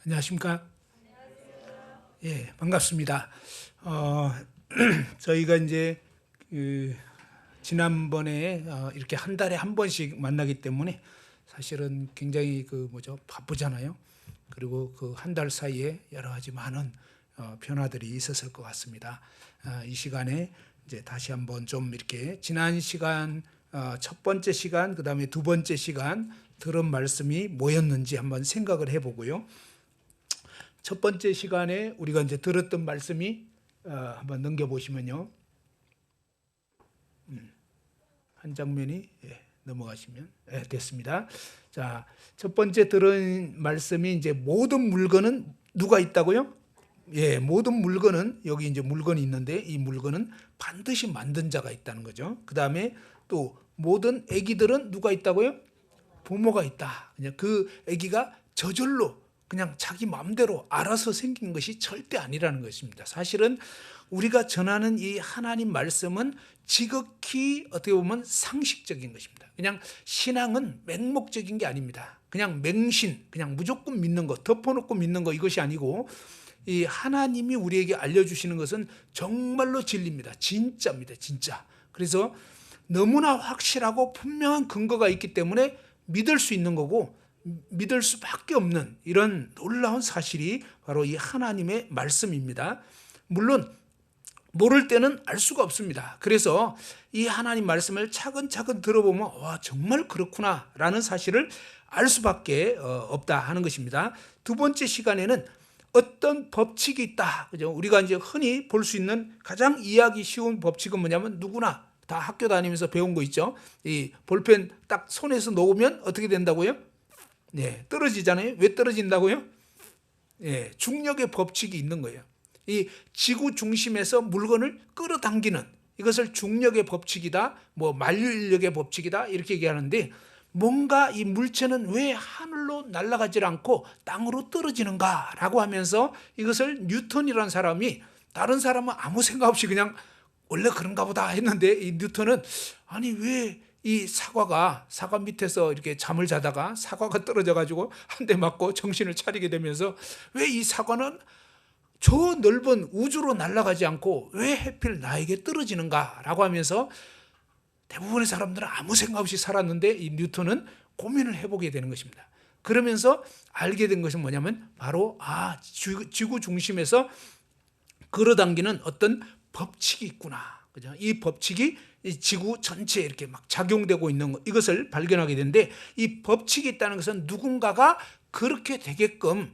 안녕하십니까? 예, 반갑습니다. 저희가 이제 지난번에 이렇게 한 달에 한 번씩 만나기 때문에 사실은 굉장히 바쁘잖아요. 그리고 그 한 달 사이에 여러 가지 많은 변화들이 있었을 것 같습니다. 이 시간에 이제 다시 한번 좀 이렇게 지난 시간 첫 번째 시간, 그 다음에 두 번째 시간 들은 말씀이 뭐였는지 한번 생각을 해보고요. 첫 번째 시간에 우리가 이제 들었던 말씀이 한번 넘겨보시면요. 한 장면이 넘어가시면 됐습니다. 자, 첫 번째 들은 말씀이 이제 모든 물건은 누가 있다고요? 예, 모든 물건은 여기 이제 물건이 있는데 이 물건은 반드시 만든 자가 있다는 거죠. 그 다음에 또 모든 아기들은 누가 있다고요? 부모가 있다. 그냥 그 아기가 저절로 그냥 자기 마음대로 알아서 생긴 것이 절대 아니라는 것입니다. 사실은 우리가 전하는 이 하나님 말씀은 지극히 어떻게 보면 상식적인 것입니다. 그냥 신앙은 맹목적인 게 아닙니다. 그냥 맹신, 그냥 무조건 믿는 것, 덮어놓고 믿는 것, 이것이 아니고 이 하나님이 우리에게 알려주시는 것은 정말로 진리입니다. 진짜입니다. 진짜. 그래서 너무나 확실하고 분명한 근거가 있기 때문에 믿을 수 있는 거고 믿을 수밖에 없는 이런 놀라운 사실이 바로 이 하나님의 말씀입니다. 물론 모를 때는 알 수가 없습니다. 그래서 이 하나님 말씀을 차근차근 들어보면 와, 정말 그렇구나 라는 사실을 알 수밖에 없다 하는 것입니다. 두 번째 시간에는 어떤 법칙이 있다. 그죠? 우리가 이제 흔히 볼 수 있는 가장 이해하기 쉬운 법칙은 뭐냐면 누구나 다 학교 다니면서 배운 거 있죠. 이 볼펜 딱 손에서 놓으면 어떻게 된다고요? 네, 떨어지잖아요. 왜 떨어진다고요? 예, 중력의 법칙이 있는 거예요. 이 지구 중심에서 물건을 끌어당기는 이것을 중력의 법칙이다, 뭐 만류인력의 법칙이다 이렇게 얘기하는데 뭔가 이 물체는 왜 하늘로 날아가질 않고 땅으로 떨어지는가라고 하면서 이것을 뉴턴이라는 사람이 다른 사람은 아무 생각 없이 그냥 원래 그런가 보다 했는데 이 뉴턴은 아니 왜 이 사과 밑에서 이렇게 잠을 자다가 사과가 떨어져 가지고 한 대 맞고 정신을 차리게 되면서 왜 이 사과는 저 넓은 우주로 날아가지 않고 왜 하필 나에게 떨어지는가라고 하면서 대부분의 사람들은 아무 생각 없이 살았는데 이 뉴턴은 고민을 해보게 되는 것입니다. 그러면서 알게 된 것은 뭐냐면 바로 지구 중심에서 끌어당기는 어떤 법칙이 있구나. 그죠? 이 법칙이 이 지구 전체에 이렇게 막 작용되고 있는 것, 이것을 발견하게 되는데 이 법칙이 있다는 것은 누군가가 그렇게 되게끔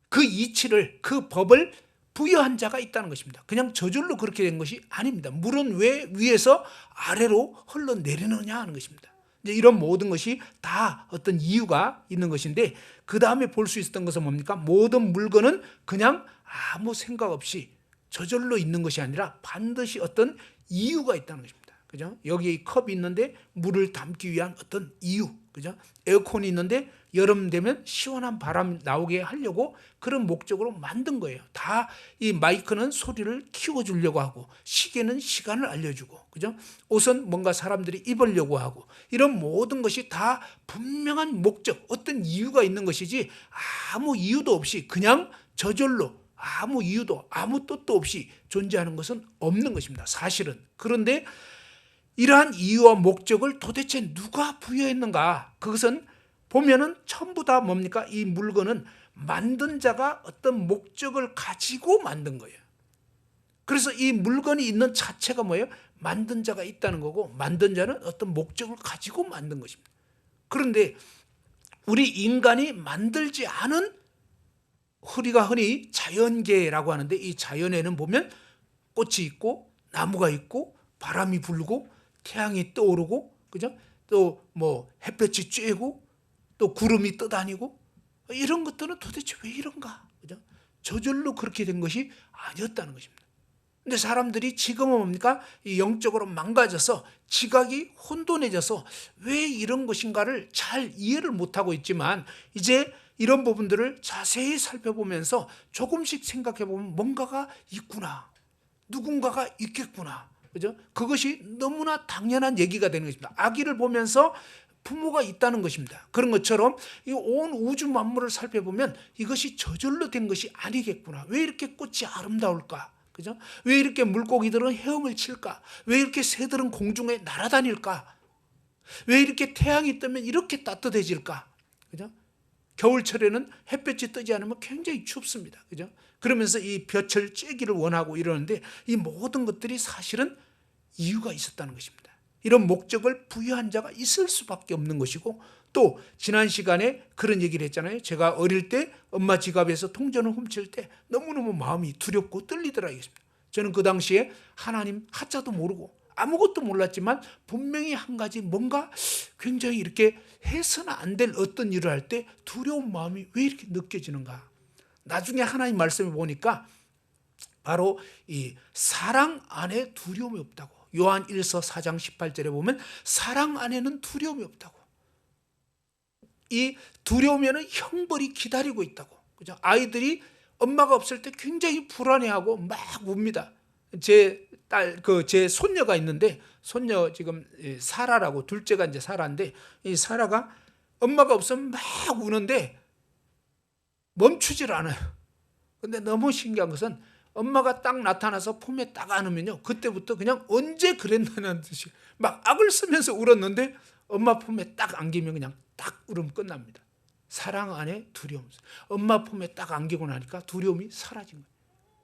그 이치를, 그 법을 부여한 자가 있다는 것입니다. 그냥 저절로 그렇게 된 것이 아닙니다. 물은 왜 위에서 아래로 흘러내리느냐 하는 것입니다. 이제 이런 모든 것이 다 어떤 이유가 있는 것인데 그 다음에 볼 수 있었던 것은 뭡니까? 모든 물건은 그냥 아무 생각 없이 저절로 있는 것이 아니라 반드시 어떤 이유가 있다는 것입니다. 그죠? 여기 컵이 있는데 물을 담기 위한 어떤 이유, 그죠? 에어컨이 있는데 여름 되면 시원한 바람 나오게 하려고 그런 목적으로 만든 거예요. 다 이 마이크는 소리를 키워주려고 하고 시계는 시간을 알려주고, 그죠? 옷은 뭔가 사람들이 입으려고 하고 이런 모든 것이 다 분명한 목적, 어떤 이유가 있는 것이지 아무 이유도 없이 그냥 저절로 아무 이유도 아무 뜻도 없이 존재하는 것은 없는 것입니다. 사실은. 그런데 이러한 이유와 목적을 도대체 누가 부여했는가? 그것은 보면은 전부 다 뭡니까? 이 물건은 만든 자가 어떤 목적을 가지고 만든 거예요. 그래서 이 물건이 있는 자체가 뭐예요? 만든 자가 있다는 거고 만든 자는 어떤 목적을 가지고 만든 것입니다. 그런데 우리 인간이 만들지 않은 우리가 흔히 자연계라고 하는데 이 자연에는 보면 꽃이 있고 나무가 있고 바람이 불고 태양이 떠오르고, 그죠? 또 뭐 햇볕이 쬐고 또 구름이 떠다니고 이런 것들은 도대체 왜 이런가? 그죠? 저절로 그렇게 된 것이 아니었다는 것입니다. 근데 사람들이 지금은 뭡니까? 이 영적으로 망가져서 지각이 혼돈해져서 왜 이런 것인가를 잘 이해를 못하고 있지만 이제 이런 부분들을 자세히 살펴보면서 조금씩 생각해 보면 뭔가가 있구나. 누군가가 있겠구나. 그죠? 그것이 너무나 당연한 얘기가 되는 것입니다. 아기를 보면서 부모가 있다는 것입니다. 그런 것처럼 이 온 우주 만물을 살펴보면 이것이 저절로 된 것이 아니겠구나. 왜 이렇게 꽃이 아름다울까? 그죠? 왜 이렇게 물고기들은 헤엄을 칠까? 왜 이렇게 새들은 공중에 날아다닐까? 왜 이렇게 태양이 뜨면 이렇게 따뜻해질까? 그죠? 겨울철에는 햇볕이 뜨지 않으면 굉장히 춥습니다. 그죠? 그러면서 이 볕을 쬐기를 원하고 이러는데 이 모든 것들이 사실은 이유가 있었다는 것입니다. 이런 목적을 부여한 자가 있을 수밖에 없는 것이고, 또 지난 시간에 그런 얘기를 했잖아요. 제가 어릴 때 엄마 지갑에서 통전을 훔칠 때 너무너무 마음이 두렵고 떨리더라. 저는 그 당시에 하나님 하자도 모르고 아무것도 몰랐지만 분명히 한 가지 뭔가 굉장히 이렇게 해서는 안 될 어떤 일을 할 때 두려운 마음이 왜 이렇게 느껴지는가. 나중에 하나님 말씀을 보니까 바로 이 사랑 안에 두려움이 없다고. 요한 1서 4장 18절에 보면 사랑 안에는 두려움이 없다고. 이 두려우면은 형벌이 기다리고 있다고. 그죠? 아이들이 엄마가 없을 때 굉장히 불안해하고 막 웁니다. 제 손녀가 있는데, 손녀 지금 사라라고, 둘째가 이제 사라인데, 이 사라가 엄마가 없으면 막 우는데 멈추질 않아요. 근데 너무 신기한 것은 엄마가 딱 나타나서 품에 딱 안으면요, 그때부터 그냥 언제 그랬나는 듯이 막 악을 쓰면서 울었는데 엄마 품에 딱 안기면 그냥 딱 울음 끝납니다. 사랑 안에 두려움. 엄마 품에 딱 안기고 나니까 두려움이 사라진 거예요.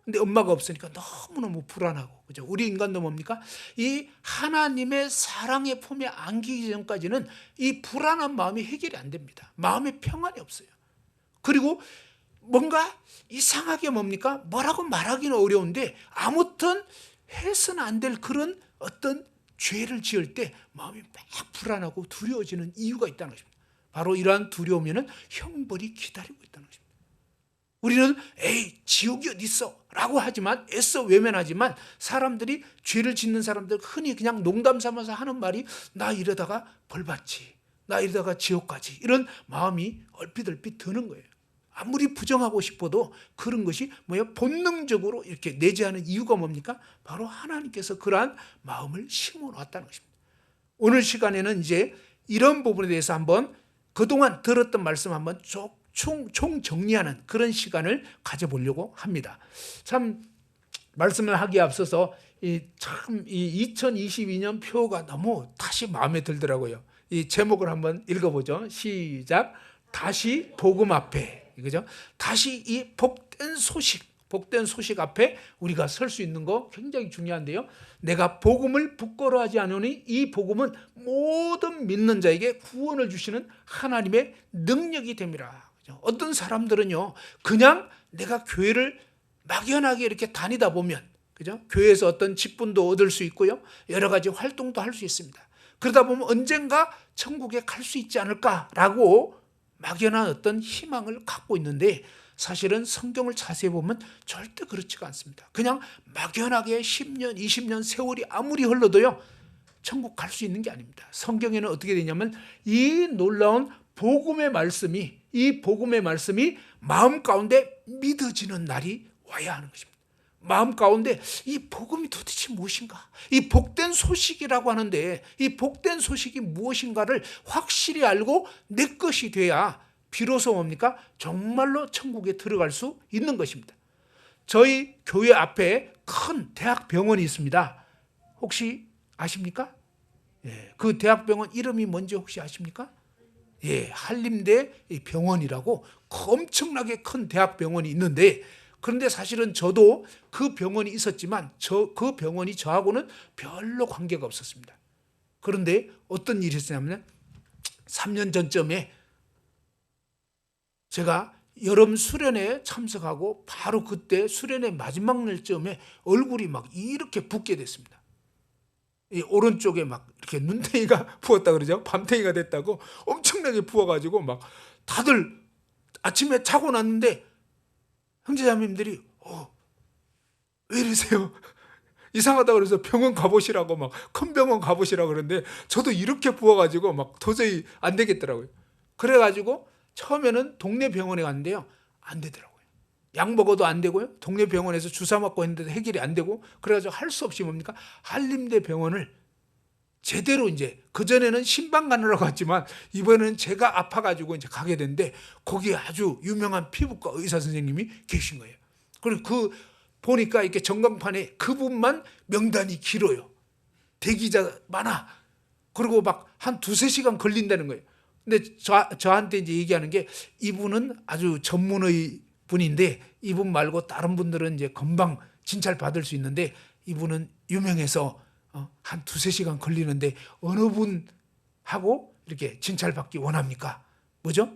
근데 엄마가 없으니까 너무너무 불안하고, 그죠? 우리 인간도 뭡니까? 이 하나님의 사랑의 품에 안기기 전까지는 이 불안한 마음이 해결이 안 됩니다. 마음의 평안이 없어요. 그리고 뭔가 이상하게 뭡니까? 뭐라고 말하기는 어려운데 아무튼 해서는 안 될 그런 어떤 죄를 지을 때 마음이 막 불안하고 두려워지는 이유가 있다는 것입니다. 바로 이러한 두려움에는 형벌이 기다리고 있다는 것입니다. 우리는 에이 지옥이 어디 있어? 라고 하지만, 애써 외면하지만, 사람들이 죄를 짓는 사람들 흔히 그냥 농담 삼아서 하는 말이 나 이러다가 벌 받지, 나 이러다가 지옥 가지, 이런 마음이 얼핏 드는 거예요. 아무리 부정하고 싶어도 그런 것이 본능적으로 이렇게 내재하는 이유가 뭡니까? 바로 하나님께서 그러한 마음을 심어놨다는 것입니다. 오늘 시간에는 이제 이런 부분에 대해서 한번 그동안 들었던 말씀 한번 총 정리하는 그런 시간을 가져보려고 합니다. 참 말씀을 하기에 앞서서 이 2022년 표가 너무 다시 마음에 들더라고요. 이 제목을 한번 읽어보죠. 시작. 다시 복음 앞에. 그죠? 다시 이 복된 소식 앞에 우리가 설 수 있는 거 굉장히 중요한데요. 내가 복음을 부끄러워하지 않으니 이 복음은 모든 믿는 자에게 구원을 주시는 하나님의 능력이 됨이라. 그죠? 어떤 사람들은요, 그냥 내가 교회를 막연하게 이렇게 다니다 보면, 그죠? 교회에서 어떤 직분도 얻을 수 있고요, 여러 가지 활동도 할 수 있습니다. 그러다 보면 언젠가 천국에 갈 수 있지 않을까라고 막연한 어떤 희망을 갖고 있는데, 사실은 성경을 자세히 보면 절대 그렇지가 않습니다. 그냥 막연하게 10년, 20년 세월이 아무리 흘러도요, 천국 갈 수 있는 게 아닙니다. 성경에는 어떻게 되냐면 이 놀라운 복음의 말씀이 마음 가운데 믿어지는 날이 와야 하는 것입니다. 마음 가운데 이 복음이 도대체 무엇인가? 이 복된 소식이라고 하는데 이 복된 소식이 무엇인가를 확실히 알고 내 것이 돼야 비로소 뭡니까? 정말로 천국에 들어갈 수 있는 것입니다. 저희 교회 앞에 큰 대학병원이 있습니다. 혹시 아십니까? 예, 그 대학병원 이름이 뭔지 혹시 아십니까? 예, 한림대 병원이라고 엄청나게 큰 대학병원이 있는데, 그런데 사실은 저도 그 병원이 있었지만 그 병원이 저하고는 별로 관계가 없었습니다. 그런데 어떤 일이 있었냐면 3년 전쯤에 제가 여름 수련회에 참석하고 바로 그때 수련회 마지막 날쯤에 얼굴이 막 이렇게 붓게 됐습니다. 이 오른쪽에 막 이렇게 눈탱이가 부었다 그러죠. 밤탱이가 됐다고 엄청나게 부어가지고 막 다들 아침에 자고 났는데 형제자매님들이 왜 이러세요? 이상하다 그래서 병원 가보시라고 막 큰 병원 가보시라고 그러는데 저도 이렇게 부어가지고 막 도저히 안 되겠더라고요. 그래가지고 처음에는 동네 병원에 갔는데요, 안 되더라고요. 약 먹어도 안 되고요, 동네 병원에서 주사 맞고 했는데도 해결이 안 되고, 그래가지고 할 수 없이 뭡니까? 한림대 병원을 제대로 이제 그전에는 신방 가느라고 갔지만 이번에는 제가 아파가지고 이제 가게 됐는데 거기에 아주 유명한 피부과 의사 선생님이 계신 거예요. 그리고 그 보니까 이렇게 전광판에 그분만 명단이 길어요. 대기자 많아. 그리고 막 한 두세 시간 걸린다는 거예요. 근데 저한테 이제 얘기하는 게 이분은 아주 전문의 분인데 이분 말고 다른 분들은 이제 금방 진찰 받을 수 있는데 이분은 유명해서 한 두세 시간 걸리는데 어느 분하고 이렇게 진찰 받기 원합니까? 뭐죠?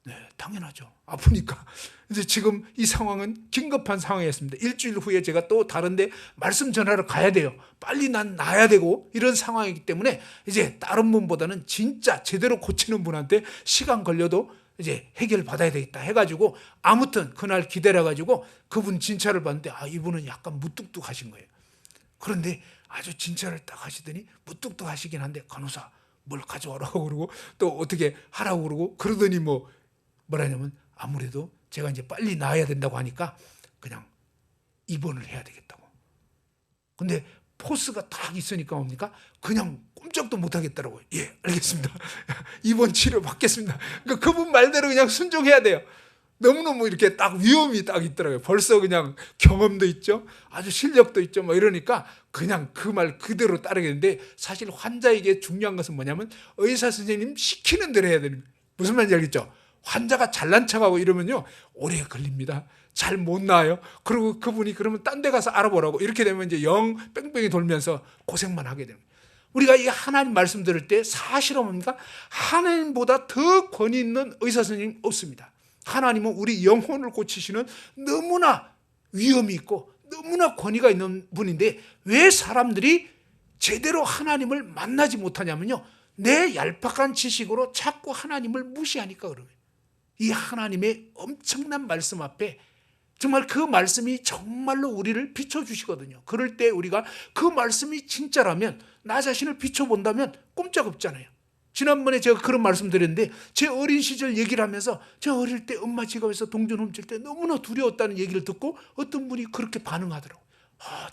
네, 당연하죠. 아프니까. 그래서 지금 이 상황은 긴급한 상황이었습니다. 일주일 후에 제가 또 다른데 말씀 전하러 가야 돼요. 빨리 난 나야 되고 이런 상황이기 때문에 이제 다른 분보다는 진짜 제대로 고치는 분한테 시간 걸려도 이제 해결 받아야 되겠다 해가지고 아무튼 그날 기다려가지고 그분 진찰을 받는데 이분은 약간 무뚝뚝하신 거예요. 그런데 아주 진찰을 딱 하시더니 무뚝뚝하시긴 한데 간호사 뭘 가져오라고 그러고 또 어떻게 하라고 그러고 그러더니 뭐라냐면 아무래도 제가 이제 빨리 나아야 된다고 하니까 그냥 입원을 해야 되겠다고. 근데 포스가 딱 있으니까 뭡니까? 그냥 꼼짝도 못 하겠더라고요. 예, 알겠습니다. 입원 치료 받겠습니다. 그러니까 그분 말대로 그냥 순종해야 돼요. 너무너무 이렇게 딱 위험이 딱 있더라고요. 벌써 그냥 경험도 있죠. 아주 실력도 있죠. 이러니까 그냥 그 말 그대로 따르겠는데 사실 환자에게 중요한 것은 뭐냐면 의사 선생님 시키는 대로 해야 됩니다. 무슨 말인지 알겠죠? 환자가 잘난 척하고 이러면요 오래 걸립니다. 잘 못 나아요. 그리고 그분이 그러면 딴 데 가서 알아보라고 이렇게 되면 이제 영 뺑뺑이 돌면서 고생만 하게 됩니다. 우리가 이 하나님 말씀 들을 때 사실은 뭡니까? 하나님보다 더 권위 있는 의사 선생님 없습니다. 하나님은 우리 영혼을 고치시는 너무나 위엄이 있고 너무나 권위가 있는 분인데 왜 사람들이 제대로 하나님을 만나지 못하냐면요 내 얄팍한 지식으로 자꾸 하나님을 무시하니까 그래요. 이 하나님의 엄청난 말씀 앞에 정말 그 말씀이 정말로 우리를 비춰주시거든요. 그럴 때 우리가 그 말씀이 진짜라면 나 자신을 비춰본다면 꼼짝없잖아요. 지난번에 제가 그런 말씀 드렸는데 제 어린 시절 얘기를 하면서 제 어릴 때 엄마 지갑에서 동전 훔칠 때 너무나 두려웠다는 얘기를 듣고 어떤 분이 그렇게 반응하더라고요.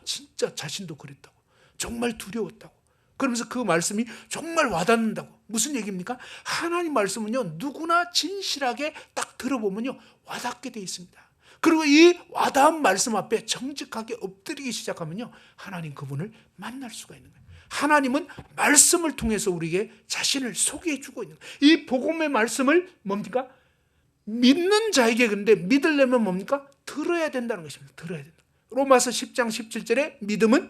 진짜 자신도 그랬다고. 정말 두려웠다고. 그러면서 그 말씀이 정말 와닿는다고. 무슨 얘기입니까? 하나님 말씀은요 누구나 진실하게 딱 들어보면요 와닿게 돼 있습니다. 그리고 이 와닿은 말씀 앞에 정직하게 엎드리기 시작하면요 하나님 그분을 만날 수가 있는 거예요. 하나님은 말씀을 통해서 우리에게 자신을 소개해 주고 있는 거예요. 이 복음의 말씀을 뭡니까? 믿는 자에게 그런데 믿으려면 뭡니까? 들어야 된다는 것입니다. 들어야 된다. 로마서 10장 17절에 믿음은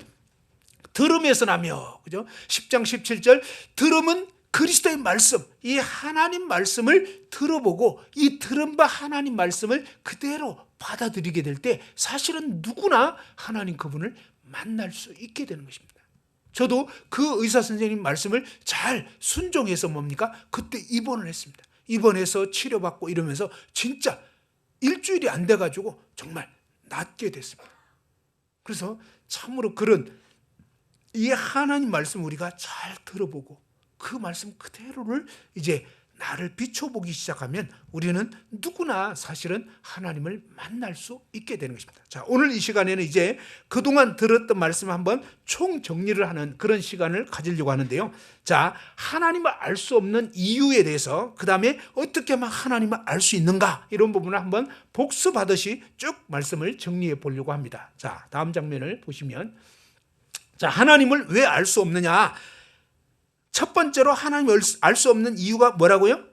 들음에서 나며, 그죠? 10장 17절 들음은 그리스도의 말씀, 이 하나님 말씀을 들어보고 이 들은 바 하나님 말씀을 그대로 받아들이게 될 때 사실은 누구나 하나님 그분을 만날 수 있게 되는 것입니다. 저도 그 의사 선생님 말씀을 잘 순종해서 뭡니까? 그때 입원을 했습니다. 입원해서 치료받고 이러면서 진짜 일주일이 안 돼가지고 정말 낫게 됐습니다. 그래서 참으로 그런 이 하나님 말씀 우리가 잘 들어보고 그 말씀 그대로를 이제 나를 비춰보기 시작하면 우리는 누구나 사실은 하나님을 만날 수 있게 되는 것입니다. 자, 오늘 이 시간에는 이제 그동안 들었던 말씀을 한번 총정리를 하는 그런 시간을 가지려고 하는데요. 자, 하나님을 알 수 없는 이유에 대해서 그 다음에 어떻게 하면 하나님을 알 수 있는가 이런 부분을 한번 복습하듯이 쭉 말씀을 정리해 보려고 합니다. 자, 다음 장면을 보시면 자, 하나님을 왜 알 수 없느냐? 첫 번째로 하나님을 알 수 없는 이유가 뭐라고요?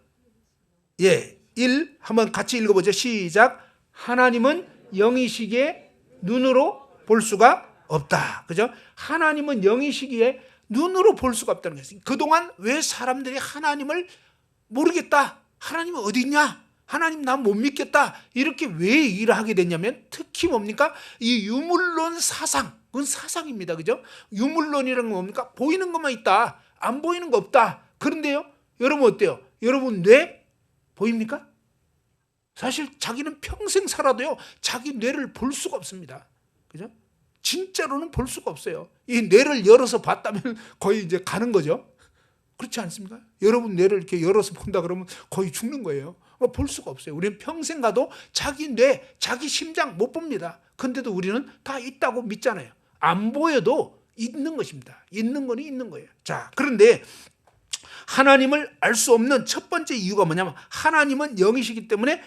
예, 1 한번 같이 읽어보죠. 시작. 하나님은 영이시기에 눈으로 볼 수가 없다. 그죠? 하나님은 영이시기에 눈으로 볼 수가 없다는 것이죠. 그동안 왜 사람들이 하나님을 모르겠다. 하나님은 어디 있냐? 하나님 난 못 믿겠다. 이렇게 왜 얘기를 하게 됐냐면 특히 뭡니까? 이 유물론 사상. 그건 사상입니다. 그죠? 유물론이라는 건 뭡니까? 보이는 것만 있다. 안 보이는 거 없다. 그런데요, 여러분 어때요? 여러분 뇌 보입니까? 사실 자기는 평생 살아도요, 자기 뇌를 볼 수가 없습니다. 그죠? 진짜로는 볼 수가 없어요. 이 뇌를 열어서 봤다면 거의 이제 가는 거죠. 그렇지 않습니까? 여러분 뇌를 이렇게 열어서 본다 그러면 거의 죽는 거예요. 볼 수가 없어요. 우리는 평생 가도 자기 뇌, 자기 심장 못 봅니다. 근데도 우리는 다 있다고 믿잖아요. 안 보여도 있는 것입니다. 있는 거는 있는 거예요. 자, 그런데 하나님을 알 수 없는 첫 번째 이유가 뭐냐면 하나님은 영이시기 때문에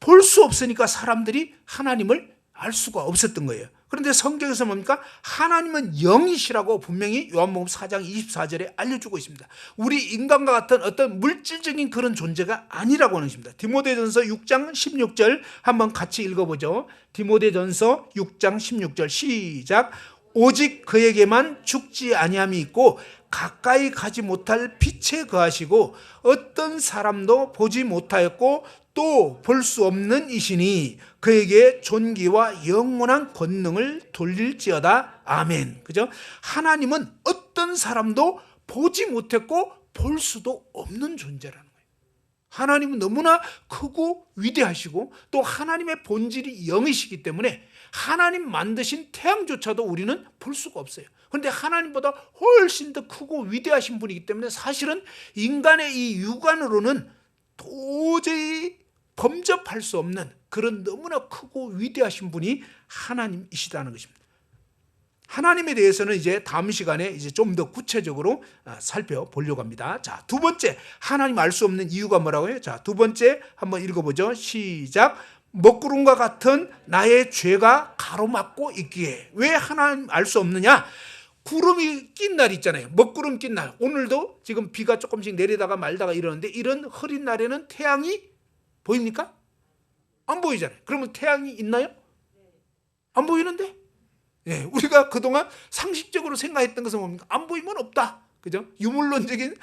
볼 수 없으니까 사람들이 하나님을 알 수가 없었던 거예요. 그런데 성경에서 뭡니까? 하나님은 영이시라고 분명히 요한복음 4장 24절에 알려주고 있습니다. 우리 인간과 같은 어떤 물질적인 그런 존재가 아니라고 하는 것입니다. 디모데전서 6장 16절 한번 같이 읽어보죠. 디모데전서 6장 16절 시작. 오직 그에게만 죽지 아니함이 있고 가까이 가지 못할 빛에 거하시고 어떤 사람도 보지 못하였고 또 볼 수 없는 이시니 그에게 존귀와 영원한 권능을 돌릴지어다. 아멘. 그죠? 하나님은 어떤 사람도 보지 못했고 볼 수도 없는 존재라는 거예요. 하나님은 너무나 크고 위대하시고 또 하나님의 본질이 영이시기 때문에 하나님 만드신 태양조차도 우리는 볼 수가 없어요. 그런데 하나님보다 훨씬 더 크고 위대하신 분이기 때문에 사실은 인간의 이 육안으로는 도저히 범접할 수 없는 그런 너무나 크고 위대하신 분이 하나님이시다는 것입니다. 하나님에 대해서는 이제 다음 시간에 이제 좀 더 구체적으로 살펴보려고 합니다. 자, 두 번째, 하나님 알 수 없는 이유가 뭐라고요? 자, 두 번째 한번 읽어보죠. 시작. 먹구름과 같은 나의 죄가 가로막고 있기에. 왜 하나님 알 수 없느냐? 구름이 낀 날 있잖아요. 먹구름 낀 날. 오늘도 지금 비가 조금씩 내리다가 말다가 이러는데 이런 흐린 날에는 태양이 보입니까? 안 보이잖아요. 그러면 태양이 있나요? 안 보이는데? 네, 우리가 그동안 상식적으로 생각했던 것은 뭡니까? 안 보이면 없다. 그죠? 유물론적인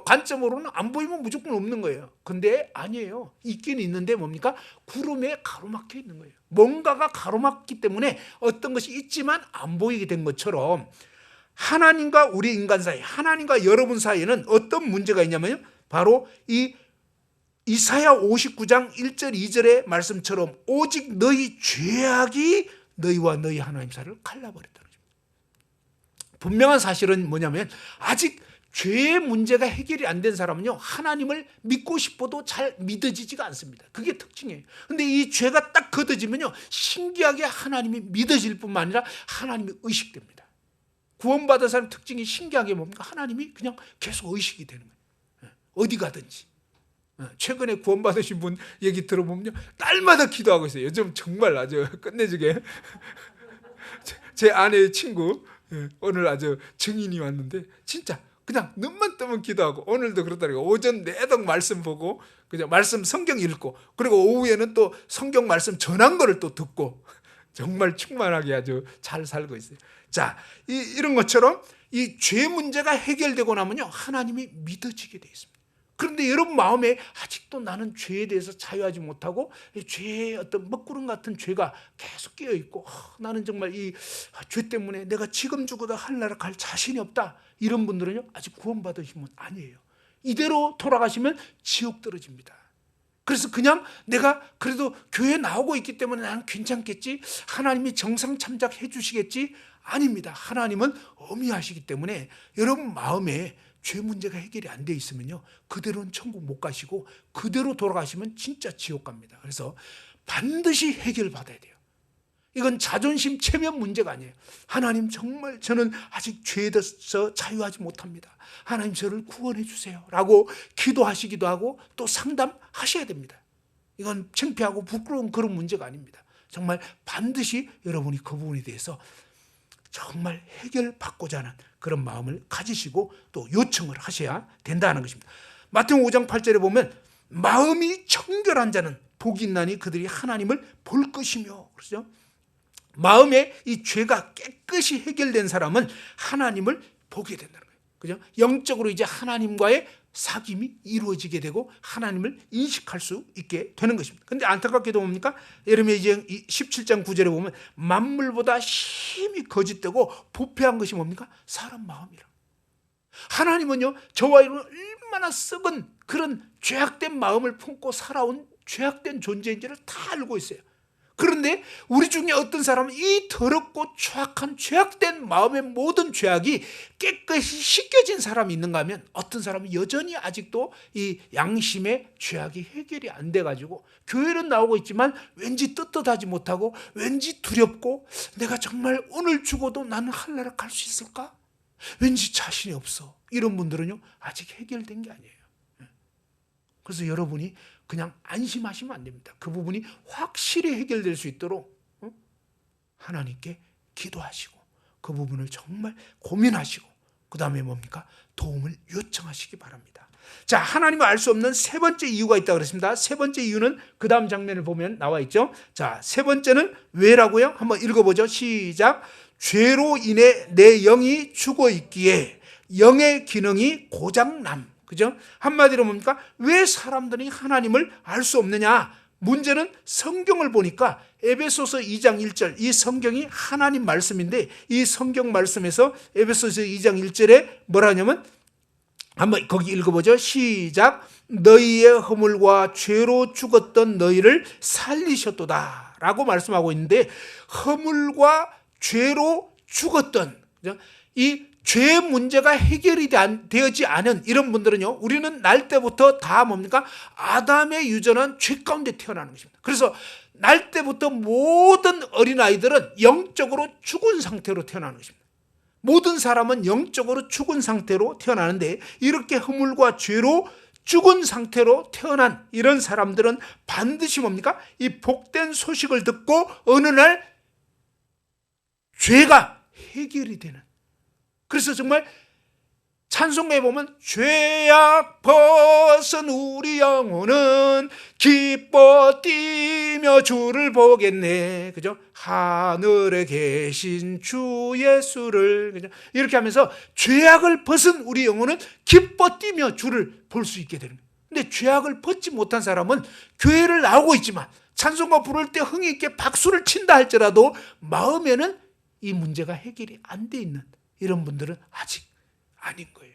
관점으로는 안 보이면 무조건 없는 거예요. 근데 아니에요. 있긴 있는데 뭡니까? 구름에 가로막혀 있는 거예요. 뭔가가 가로막기 때문에 어떤 것이 있지만 안 보이게 된 것처럼 하나님과 우리 인간 사이, 하나님과 여러분 사이에는 어떤 문제가 있냐면요. 바로 이 이사야 59장 1절 2절의 말씀처럼 오직 너희 죄악이 너희와 너희 하나님 사이를 갈라버렸다는 겁니다. 분명한 사실은 뭐냐면 아직 죄의 문제가 해결이 안 된 사람은요 하나님을 믿고 싶어도 잘 믿어지지가 않습니다. 그게 특징이에요. 그런데 이 죄가 딱 걷어지면요 신기하게 하나님이 믿어질 뿐만 아니라 하나님이 의식됩니다. 구원받은 사람 특징이 신기하게 뭡니까? 하나님이 그냥 계속 의식이 되는 거예요. 어디 가든지. 최근에 구원받으신 분 얘기 들어보면요 날마다 기도하고 있어요. 요즘 정말 아주 끝내주게 제 아내의 친구 오늘 아주 증인이 왔는데 진짜 그냥 눈만 뜨면 기도하고 오늘도 그러더라고요. 오전 내동 말씀 보고 그냥 말씀 성경 읽고 그리고 오후에는 또 성경 말씀 전한 거를 또 듣고 정말 충만하게 아주 잘 살고 있어요. 자, 이런 것처럼 이 죄 문제가 해결되고 나면요 하나님이 믿어지게 돼 있습니다. 그런데 여러분 마음에 아직도 나는 죄에 대해서 자유하지 못하고 죄의 어떤 먹구름 같은 죄가 계속 끼어 있고 나는 정말 이 죄 때문에 내가 지금 죽어도 하늘나라 갈 자신이 없다. 이런 분들은요 아직 구원받으신 분 아니에요. 이대로 돌아가시면 지옥 떨어집니다. 그래서 그냥 내가 그래도 교회 나오고 있기 때문에 나는 괜찮겠지, 하나님이 정상 참작해 주시겠지. 아닙니다. 하나님은 엄히하시기 때문에 여러분 마음에 죄 문제가 해결이 안 돼 있으면요 그대로는 천국 못 가시고 그대로 돌아가시면 진짜 지옥 갑니다. 그래서 반드시 해결받아야 돼요. 이건 자존심 체면 문제가 아니에요. 하나님 정말 저는 아직 죄에서 자유하지 못합니다. 하나님 저를 구원해 주세요 라고 기도하시기도 하고 또 상담하셔야 됩니다. 이건 창피하고 부끄러운 그런 문제가 아닙니다. 정말 반드시 여러분이 그 부분에 대해서 정말 해결받고자 하는 그런 마음을 가지시고 또 요청을 하셔야 된다는 것입니다. 마태복음 5장 8절에 보면 마음이 청결한 자는 복이 있나니 그들이 하나님을 볼 것이며, 그렇죠? 마음에 이 죄가 깨끗이 해결된 사람은 하나님을 보게 된다는 거예요. 그죠? 영적으로 이제 하나님과의 사귐이 이루어지게 되고 하나님을 인식할 수 있게 되는 것입니다. 그런데 안타깝게도 뭡니까? 예레미야 17장 9절에 보면 만물보다 심히 거짓되고 부패한 것이 뭡니까? 사람 마음이라. 하나님은요 저와 여러분 얼마나 썩은 그런 죄악된 마음을 품고 살아온 죄악된 존재인지를 다 알고 있어요. 그런데 우리 중에 어떤 사람은 이 더럽고 추악한 죄악된 마음의 모든 죄악이 깨끗이 씻겨진 사람이 있는가 하면 어떤 사람은 여전히 아직도 이 양심의 죄악이 해결이 안 돼가지고 교회는 나오고 있지만 왠지 떳떳하지 못하고 왠지 두렵고 내가 정말 오늘 죽어도 나는 하늘나라 갈 수 있을까? 왠지 자신이 없어. 이런 분들은요 아직 해결된 게 아니에요. 그래서 여러분이 그냥 안심하시면 안 됩니다. 그 부분이 확실히 해결될 수 있도록 하나님께 기도하시고 그 부분을 정말 고민하시고 그 다음에 뭡니까? 도움을 요청하시기 바랍니다. 자, 하나님을 알 수 없는 세 번째 이유가 있다고 그랬습니다. 세 번째 이유는 그 다음 장면을 보면 나와 있죠. 자, 세 번째는 왜라고요? 한번 읽어보죠. 시작. 죄로 인해 내 영이 죽어 있기에 영의 기능이 고장남. 그죠? 한마디로 뭡니까? 왜 사람들이 하나님을 알 수 없느냐? 문제는 성경을 보니까 에베소서 2장 1절 이 성경이 하나님 말씀인데 이 성경 말씀에서 에베소서 2장 1절에 뭐라 하냐면 한번 거기 읽어보죠. 시작. 너희의 허물과 죄로 죽었던 너희를 살리셨도다 라고 말씀하고 있는데 허물과 죄로 죽었던 이 죄 문제가 해결이 되지 않은 이런 분들은요 우리는 날 때부터 다 뭡니까? 아담의 유전한 죄 가운데 태어나는 것입니다. 그래서 날 때부터 모든 어린아이들은 영적으로 죽은 상태로 태어나는 것입니다. 모든 사람은 영적으로 죽은 상태로 태어나는데 이렇게 허물과 죄로 죽은 상태로 태어난 이런 사람들은 반드시 뭡니까? 이 복된 소식을 듣고 어느 날 죄가 해결이 되는 그래서 정말 찬송가에 보면 죄악 벗은 우리 영혼은 기뻐 뛰며 주를 보겠네. 그죠? 하늘에 계신 주 예수를 그죠? 이렇게 하면서 죄악을 벗은 우리 영혼은 기뻐 뛰며 주를 볼 수 있게 되는 거예요. 근데 죄악을 벗지 못한 사람은 교회를 나오고 있지만 찬송가 부를 때 흥이 있게 박수를 친다 할지라도 마음에는 이 문제가 해결이 안 돼 있는 이런 분들은 아직 아닌 거예요.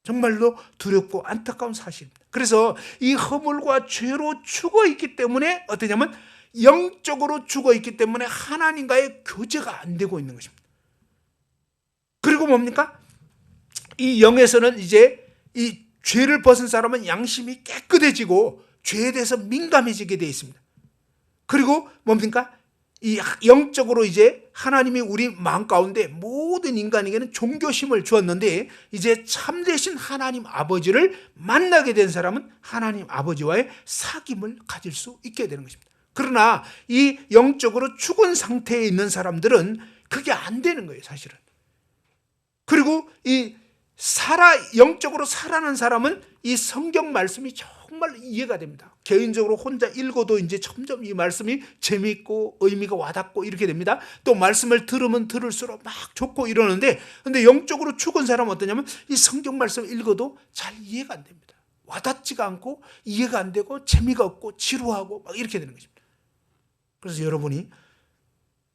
정말로 두렵고 안타까운 사실입니다. 그래서 이 허물과 죄로 죽어 있기 때문에 어떠냐면 영적으로 죽어 있기 때문에 하나님과의 교제가 안 되고 있는 것입니다. 그리고 뭡니까? 이 영에서는 이제 이 죄를 벗은 사람은 양심이 깨끗해지고 죄에 대해서 민감해지게 되어 있습니다. 그리고 뭡니까? 이 영적으로 이제 하나님이 우리 마음 가운데 모든 인간에게는 종교심을 주었는데 이제 참되신 하나님 아버지를 만나게 된 사람은 하나님 아버지와의 사귐을 가질 수 있게 되는 것입니다. 그러나 이 영적으로 죽은 상태에 있는 사람들은 그게 안 되는 거예요, 사실은. 그리고 이 영적으로 살아난 사람은 이 성경 말씀이 정말 이해가 됩니다. 개인적으로 혼자 읽어도 이제 점점 이 말씀이 재미있고 의미가 와닿고 이렇게 됩니다. 또 말씀을 들으면 들을수록 막 좋고 이러는데 근데 영적으로 죽은 사람은 어떠냐면 이 성경 말씀을 읽어도 잘 이해가 안 됩니다. 와닿지가 않고 이해가 안 되고 재미가 없고 지루하고 막 이렇게 되는 것입니다. 그래서 여러분이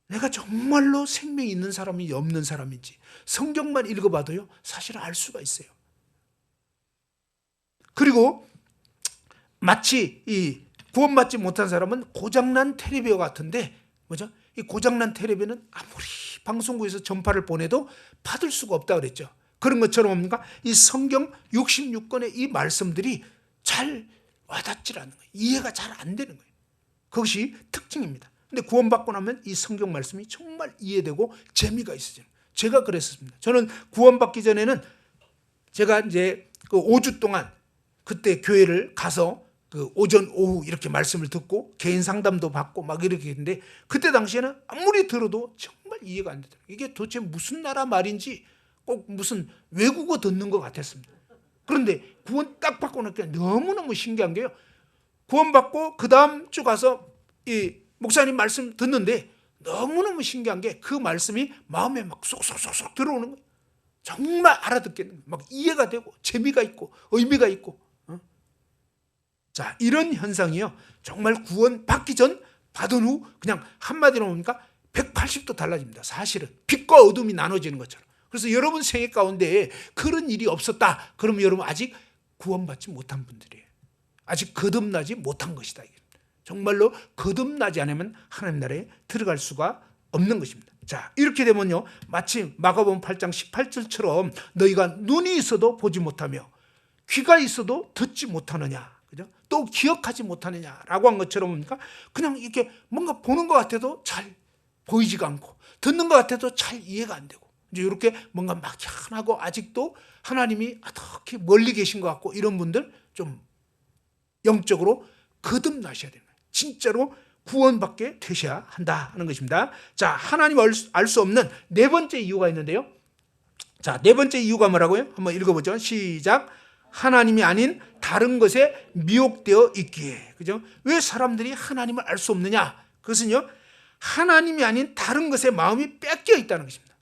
내가 정말로 생명이 있는 사람이 없는 사람인지 성경만 읽어봐도요 사실 알 수가 있어요. 그리고 마치 이 구원받지 못한 사람은 고장난 텔레비와 같은데 뭐죠? 이 고장난 텔레비는 아무리 방송국에서 전파를 보내도 받을 수가 없다 그랬죠. 그런 것처럼 뭡니까? 이 성경 66권의 이 말씀들이 잘 와닿질 않는 거예요. 이해가 잘 안 되는 거예요. 그것이 특징입니다. 근데 구원받고 나면 이 성경 말씀이 정말 이해되고 재미가 있어져요. 제가 그랬습니다. 저는 구원받기 전에는 제가 이제 그 5주 동안 그때 교회를 가서 그 오전 오후 이렇게 말씀을 듣고 개인 상담도 받고 막 이렇게 했는데 그때 당시에는 아무리 들어도 정말 이해가 안 되더라고요. 이게 도대체 무슨 나라 말인지 꼭 무슨 외국어 듣는 것 같았습니다. 그런데 구원 딱 받고 나니까 너무너무 신기한 게요. 구원받고 그 다음 주 가서 이 목사님 말씀 듣는데 너무너무 신기한 게 그 말씀이 마음에 막 쏙쏙쏙쏙 들어오는 거예요. 정말 알아듣겠는 막 이해가 되고 재미가 있고 의미가 있고 자 이런 현상이요 정말 구원 받기 전 받은 후 그냥 한마디로 뭡니까 180도 달라집니다. 사실은 빛과 어둠이 나눠지는 것처럼. 그래서 여러분 생애 가운데 그런 일이 없었다 그러면 여러분 아직 구원받지 못한 분들이에요. 아직 거듭나지 못한 것이다. 정말로 거듭나지 않으면 하나님 나라에 들어갈 수가 없는 것입니다. 자, 이렇게 되면요, 마치 마가복음 8장 18절처럼 너희가 눈이 있어도 보지 못하며 귀가 있어도 듣지 못하느냐, 그죠? 또 기억하지 못하느냐라고 한 것처럼 뭡니까? 그냥 이렇게 뭔가 보는 것 같아도 잘 보이지가 않고 듣는 것 같아도 잘 이해가 안 되고 이제 이렇게 뭔가 막연하고 아직도 하나님이 어떻게 멀리 계신 것 같고 이런 분들 좀 영적으로 거듭나셔야 되는 거예요. 진짜로 구원받게 되셔야 한다 하는 것입니다. 자, 하나님을 알 수 없는 네 번째 이유가 있는데요. 자, 네 번째 이유가 뭐라고요? 한번 읽어보죠. 시작. 하나님이 아닌 다른 것에 미혹되어 있기에. 그죠? 왜 사람들이 하나님을 알 수 없느냐? 그것은요, 하나님이 아닌 다른 것에 마음이 뺏겨 있다는 것입니다.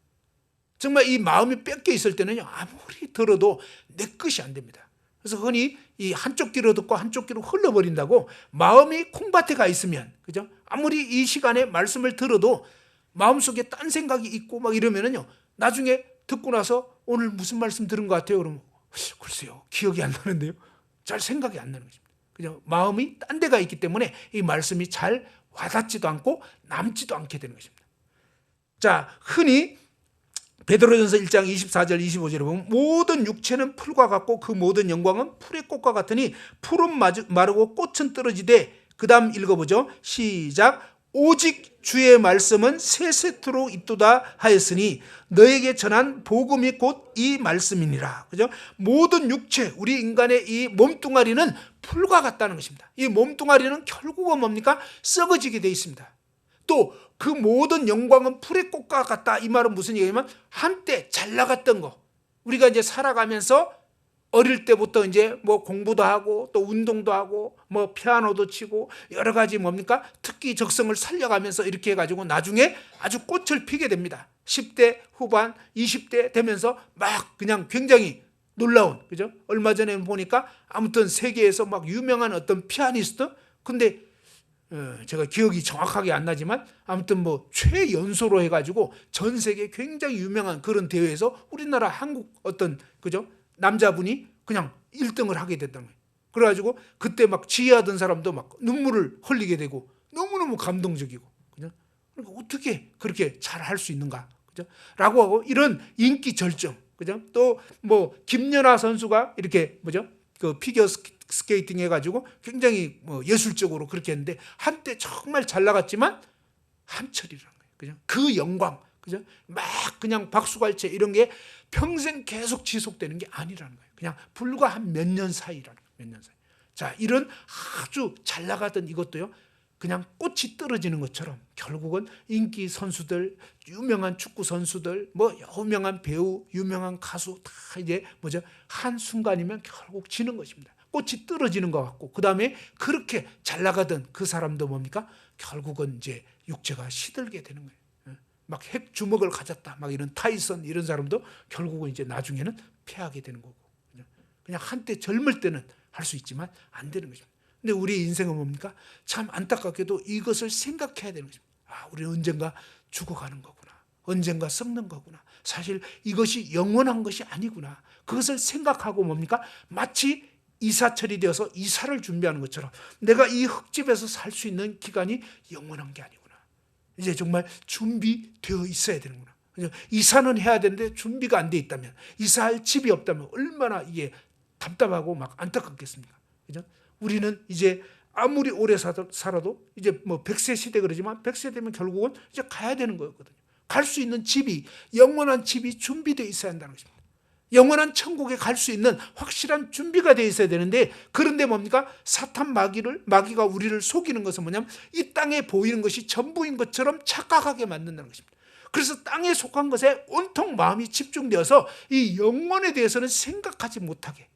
정말 이 마음이 뺏겨 있을 때는요, 아무리 들어도 내 것이 안 됩니다. 그래서 흔히 이 한쪽 귀로 듣고 한쪽 귀로 흘러버린다고, 마음이 콩밭에 가 있으면, 그죠? 아무리 이 시간에 말씀을 들어도 마음속에 딴 생각이 있고 막 이러면은요, 나중에 듣고 나서 오늘 무슨 말씀 들은 것 같아요? 그러면 글쎄요, 기억이 안 나는데요. 잘 생각이 안 나는 것입니다. 그죠? 마음이 딴 데가 있기 때문에 이 말씀이 잘 와닿지도 않고 남지도 않게 되는 것입니다. 자, 흔히 베드로전서 1장 24절 25절에 보면 모든 육체는 풀과 같고 그 모든 영광은 풀의 꽃과 같으니 풀은 마르고 꽃은 떨어지되, 그 다음 읽어보죠. 시작. 오직 주의 말씀은 세세토록 있도다 하였으니 너에게 전한 복음이 곧 이 말씀이니라. 그죠? 모든 육체, 우리 인간의 이 몸뚱아리는 풀과 같다는 것입니다. 이 몸뚱아리는 결국은 뭡니까? 썩어지게 돼 있습니다. 또 그 모든 영광은 풀의 꽃과 같다. 이 말은 무슨 얘기냐면 한때 잘 나갔던 거, 우리가 이제 살아가면서 어릴 때부터 이제 뭐 공부도 하고 또 운동도 하고 뭐 피아노도 치고 여러 가지 뭡니까? 특기 적성을 살려가면서 이렇게 해가지고 나중에 아주 꽃을 피게 됩니다. 10대 후반 20대 되면서 막 그냥 굉장히 놀라운, 그죠? 얼마 전에 보니까 아무튼 세계에서 막 유명한 어떤 피아니스트, 근데 제가 기억이 정확하게 안 나지만 아무튼 뭐 최연소로 해가지고 전 세계 굉장히 유명한 그런 대회에서 우리나라 한국 어떤, 그죠? 남자분이 그냥 1등을 하게 됐다는 거예요. 그래가지고 그때 막 지휘하던 사람도 막 눈물을 흘리게 되고 너무너무 감동적이고, 그죠? 그러니까 어떻게 그렇게 잘 할 수 있는가, 그죠? 라고 하고 이런 인기 절정, 그죠? 또 뭐 김연아 선수가 이렇게 뭐죠? 그 피겨 스케이팅 해가지고 굉장히 뭐 예술적으로 그렇게 했는데 한때 정말 잘 나갔지만 한철이라는 거예요. 그죠? 그 영광, 그죠? 막 그냥 박수갈채 이런 게 평생 계속 지속되는 게 아니라는 거예요. 그냥 불과 한 몇 년 사이라는 거예요. 몇 년 사이. 자, 이런 아주 잘 나가던 이것도요, 그냥 꽃이 떨어지는 것처럼 결국은 인기 선수들, 유명한 축구 선수들, 뭐 유명한 배우, 유명한 가수 다 이제 뭐죠? 한 순간이면 결국 지는 것입니다. 꽃이 떨어지는 것 같고, 그 다음에 그렇게 잘 나가던 그 사람도 뭡니까? 결국은 이제 육체가 시들게 되는 거예요. 막 핵 주먹을 가졌다, 막 이런 타이슨 이런 사람도 결국은 이제 나중에는 패하게 되는 거고, 그냥 한때 젊을 때는 할 수 있지만 안 되는 것입니다. 근데 우리 인생은 뭡니까? 참 안타깝게도 이것을 생각해야 되는 것입니다. 아, 우리 언젠가 죽어가는 거구나. 언젠가 썩는 거구나. 사실 이것이 영원한 것이 아니구나. 그것을 생각하고 뭡니까? 마치 이사철이 되어서 이사를 준비하는 것처럼 내가 이 흙집에서 살 수 있는 기간이 영원한 게 아니구나. 이제 정말 준비되어 있어야 되는구나. 이사는 해야 되는데 준비가 안 돼 있다면, 이사할 집이 없다면 얼마나 이게 답답하고 막 안타깝겠습니까? 그죠? 우리는 이제 아무리 오래 살아도 이제 뭐 100세 시대 그러지만 100세 되면 결국은 이제 가야 되는 거거든요. 갈 수 있는 집이, 영원한 집이 준비되어 있어야 한다는 것입니다. 영원한 천국에 갈 수 있는 확실한 준비가 되어 있어야 되는데, 그런데 뭡니까? 사탄 마귀가 우리를 속이는 것은 뭐냐면 이 땅에 보이는 것이 전부인 것처럼 착각하게 만든다는 것입니다. 그래서 땅에 속한 것에 온통 마음이 집중되어서 이 영혼에 대해서는 생각하지 못하게,